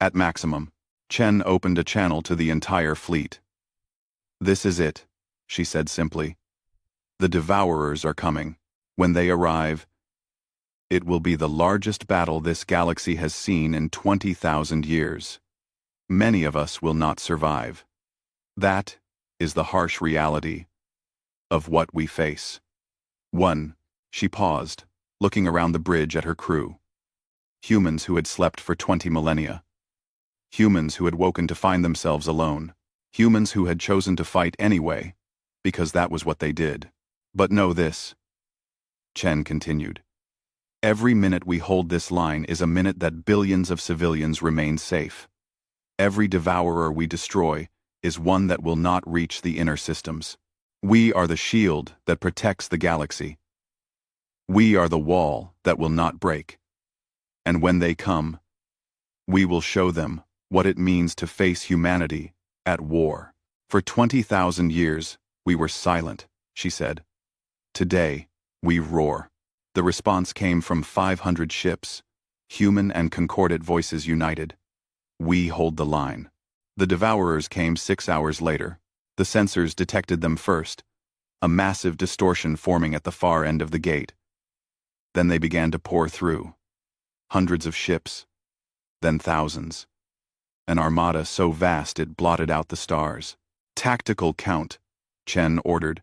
at maximum. Chen opened a channel to the entire fleet. This is it, she said simply. The Devourers are coming. When they arrive, it will be the largest battle this galaxy has seen in 20,000 years. Many of us will not survive. That is the harsh reality of what we face. 1. She paused, looking around the bridge at her crew. Humans who had slept for 20 millennia. Humans who had woken to find themselves alone. Humans who had chosen to fight anyway, because that was what they did. But know this, Chen continued. Every minute we hold this line is a minute that billions of civilians remain safe. Every devourer we destroy is one that will not reach the inner systems. We are the shield that protects the galaxy. We are the wall that will not break. And when they come, we will show them what it means to face humanity at war. For 20,000 years, we were silent, she said. Today, we roar. The response came from 500 ships, human and concordate voices united. We hold the line. The Devourers came 6 hours later. The sensors detected them first, a massive distortion forming at the far end of the gate. Then they began to pour through. Hundreds of ships, then thousands. An armada so vast it blotted out the stars. Tactical count, Chen ordered,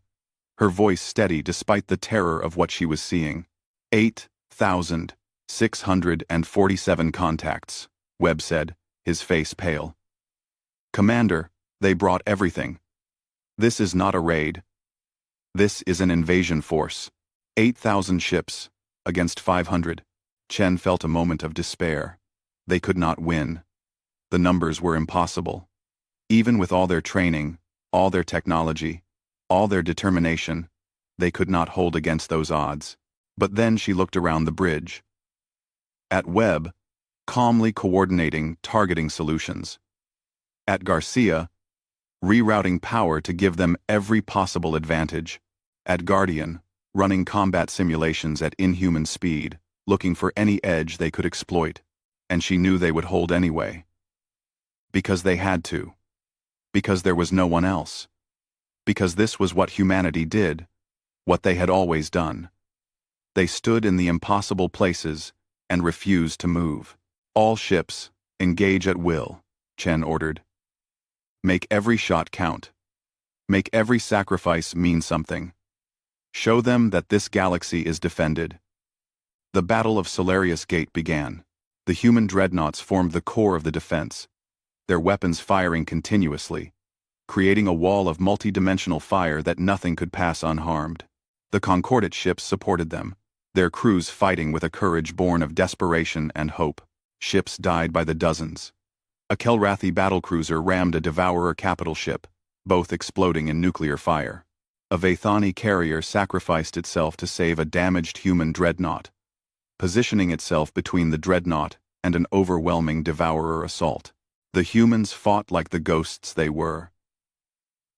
her voice steady despite the terror of what she was seeing. 8,647 contacts, Webb said, his face pale. Commander, they brought everything. This is not a raid. This is an invasion force. 8,000 ships against 500. Chen felt a moment of despair. They could not win. The numbers were impossible. Even with all their training, all their technology, all their determination, they could not hold against those odds. But then she looked around the bridge. At Webb, calmly coordinating targeting solutions. At Garcia, rerouting power to give them every possible advantage. At Guardian, running combat simulations at inhuman speed, looking for any edge they could exploit. And she knew they would hold anyway. Because they had to. Because there was no one else. Because this was what humanity did, what they had always done. They stood in the impossible places and refused to move. All ships, engage at will, Chen ordered. Make every shot count. Make every sacrifice mean something. Show them that this galaxy is defended. The Battle of Solarius Gate began. The human dreadnoughts formed the core of the defense, their weapons firing continuously, creating a wall of multi-dimensional fire that nothing could pass unharmed. The Concordate ships supported them, their crews fighting with a courage born of desperation and hope. Ships died by the dozens. A Kelrathi battlecruiser rammed a Devourer capital ship, both exploding in nuclear fire. A Vathani carrier sacrificed itself to save a damaged human dreadnought, positioning itself between the dreadnought and an overwhelming Devourer assault. The humans fought like the ghosts they were.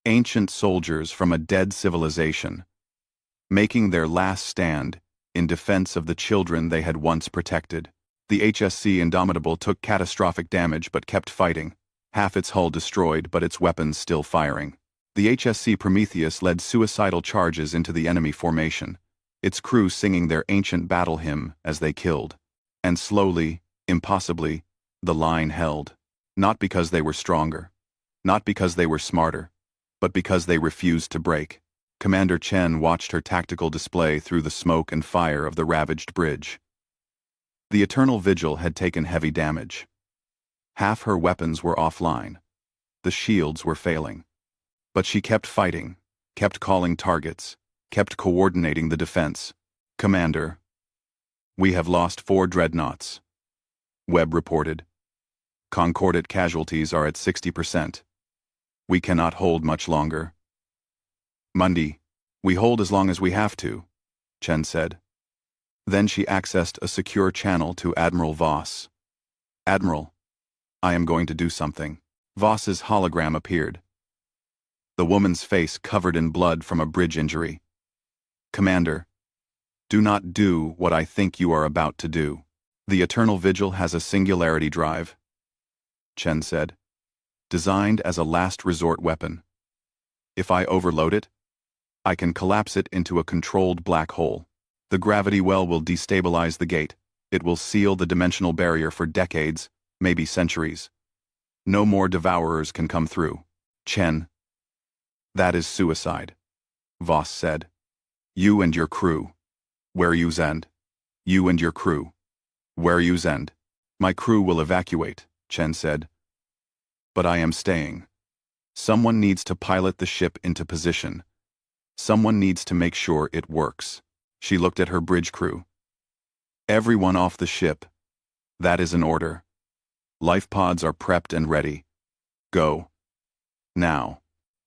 Ancient soldiers from a dead civilization, making their last stand in defense of the children they had once protected. The HSC Indomitable took catastrophic damage but kept fighting, half its hull destroyed but its weapons still firing. The HSC Prometheus led suicidal charges into the enemy formation, its crew singing their ancient battle hymn as they killed. And slowly, impossibly, the line held. Not because they were stronger, not because they were smarter, but because they refused to break. Commander Chen watched her tactical display through the smoke and fire of the ravaged bridge. The Eternal Vigil had taken heavy damage. Half her weapons were offline. The shields were failing. But she kept fighting, kept calling targets, kept coordinating the defense. Commander, we have lost 4 dreadnoughts, Webb reported. Concordate casualties are at 60%. We cannot hold much longer. Monday, we hold as long as we have to, Chen said. Then she accessed a secure channel to Admiral Voss. Admiral, I am going to do something. Voss's hologram appeared. The woman's face covered in blood from a bridge injury. Commander, do not do what I think you are about to do. The Eternal Vigil has a singularity drive, Chen said, designed as a last resort weapon. If I overload it, I can collapse it into a controlled black hole. The gravity well will destabilize the gate. It will seal the dimensional barrier for decades, maybe centuries. No more Devourers can come through. Chen, that is suicide, Voss said. You and your crew. Where you end? You and your crew. Where you end? My crew will evacuate, Chen said. But I am staying. Someone needs to pilot the ship into position. Someone needs to make sure it works. She looked at her bridge crew. Everyone off the ship. That is an order. Life pods are prepped and ready. Go. Now.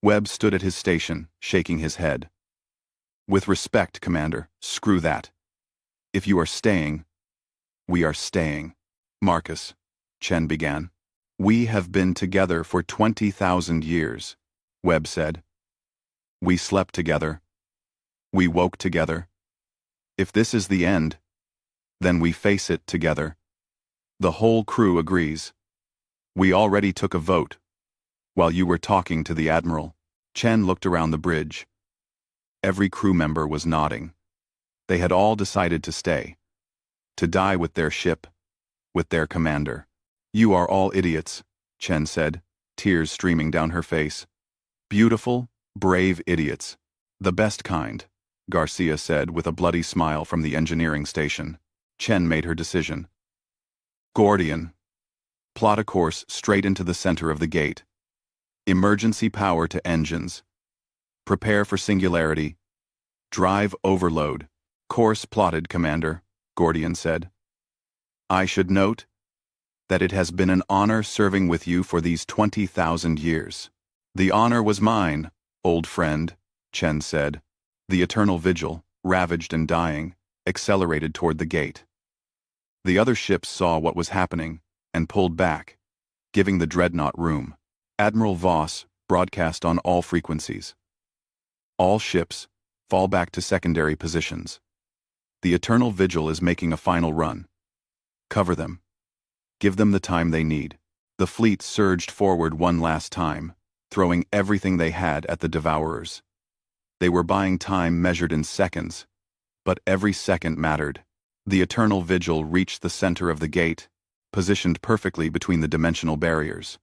Webb stood at his station, shaking his head. With respect, Commander, screw that. If you are staying, we are staying. Marcus, Chen began. We have been together for 20,000 years, Webb said. We slept together. We woke together. If this is the end, then we face it together. The whole crew agrees. We already took a vote, while you were talking to the Admiral. Chen looked around the bridge. Every crew member was nodding. They had all decided to stay. To die with their ship, with their commander. You are all idiots, Chen said, tears streaming down her face. Beautiful, brave idiots. The best kind, Garcia said with a bloody smile from the engineering station. Chen made her decision. Gordian. Plot a course straight into the center of the gate. Emergency power to engines. Prepare for singularity. Drive overload. Course plotted, Commander, Gordian said. I should note, that it has been an honor serving with you for these 20,000 years. The honor was mine, old friend, Chen said. The eternal vigil, ravaged and dying, accelerated toward the gate. The other ships saw what was happening and pulled back, giving the dreadnought room. Admiral Voss broadcast on all frequencies. All ships, fall back to secondary positions. The eternal vigil is making a final run. Cover them. Give them the time they need. The fleet surged forward one last time, throwing everything they had at the devourers. They were buying time measured in seconds, but every second mattered. The eternal vigil reached the center of the gate, positioned perfectly between the dimensional barriers.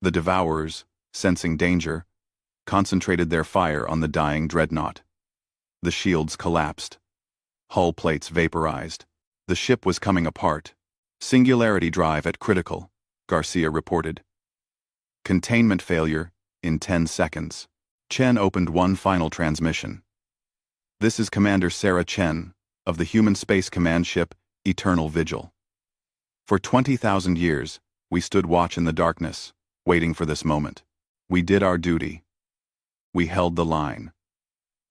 The devourers, sensing danger, concentrated their fire on the dying dreadnought. The shields collapsed. Hull plates vaporized. The ship was coming apart. Singularity drive at critical, Garcia reported. Containment failure in 10 seconds. Chen opened one final transmission. This is Commander Sarah Chen, of the human space command ship Eternal Vigil. For 20,000 years, we stood watch in the darkness, waiting for this moment. We did our duty. We held the line.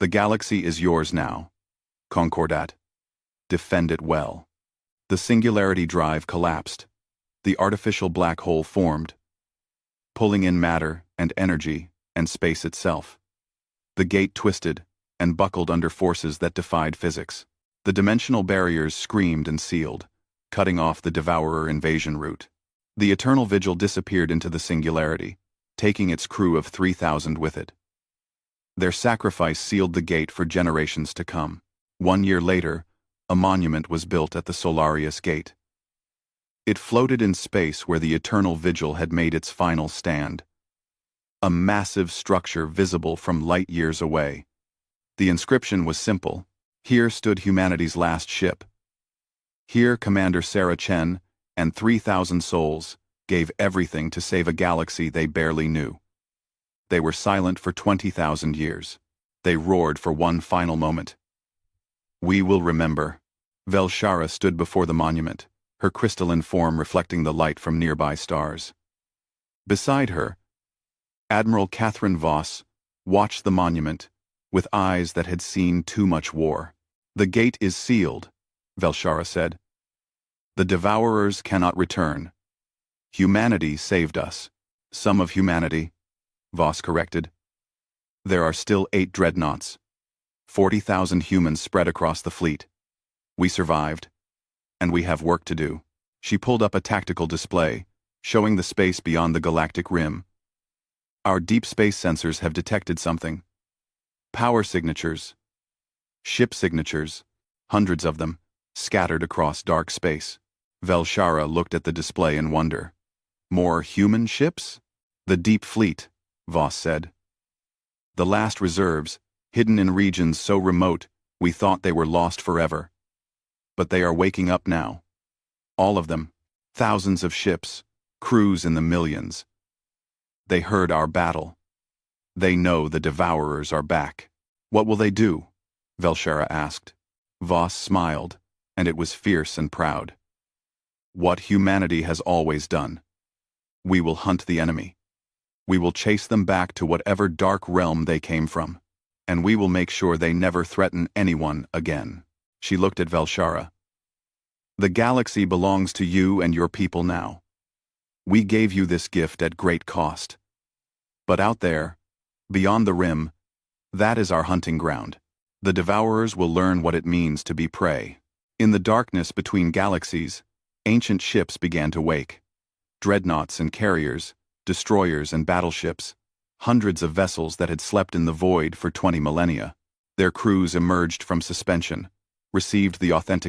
The galaxy is yours now. Concordat. Defend it well. The singularity drive collapsed. The artificial black hole formed, pulling in matter and energy and space itself. The gate twisted and buckled under forces that defied physics. The dimensional barriers screamed and sealed, cutting off the devourer invasion route. The eternal vigil disappeared into the singularity, taking its crew of 3,000 with it. Their sacrifice sealed the gate for generations to come. 1 year later, a monument was built at the Solarius Gate. It floated in space where the eternal vigil had made its final stand. A massive structure visible from light years away. The inscription was simple. Here stood humanity's last ship. Here Commander Sarah Chen and 3,000 souls gave everything to save a galaxy they barely knew. They were silent for 20,000 years. They roared for one final moment. We will remember. Velshara stood before the monument, her crystalline form reflecting the light from nearby stars. Beside her, Admiral Catherine Voss watched the monument with eyes that had seen too much war. The gate is sealed, Velshara said. The devourers cannot return. Humanity saved us. Some of humanity, Voss corrected. There are still 8 dreadnoughts. 40,000 humans spread across the fleet. We survived, and we have work to do. She pulled up a tactical display, showing the space beyond the galactic rim. Our deep space sensors have detected something. Power signatures. Ship signatures. Hundreds of them, scattered across dark space. Velshara looked at the display in wonder. More human ships? The Deep Fleet, Voss said. The last reserves, hidden in regions so remote we thought they were lost forever. But they are waking up now. All of them. Thousands of ships, crews in the millions. They heard our battle. They know the devourers are back. What will they do? Velshara asked. Voss smiled, and it was fierce and proud. What humanity has always done. We will hunt the enemy. We will chase them back to whatever dark realm they came from, and we will make sure they never threaten anyone again. She looked at Velshara. The galaxy belongs to you and your people now. We gave you this gift at great cost. But out there, beyond the rim, that is our hunting ground. The devourers will learn what it means to be prey. In the darkness between galaxies, ancient ships began to wake. Dreadnoughts and carriers, destroyers and battleships, hundreds of vessels that had slept in the void for 20 millennia. Their crews emerged from suspension, received the authentic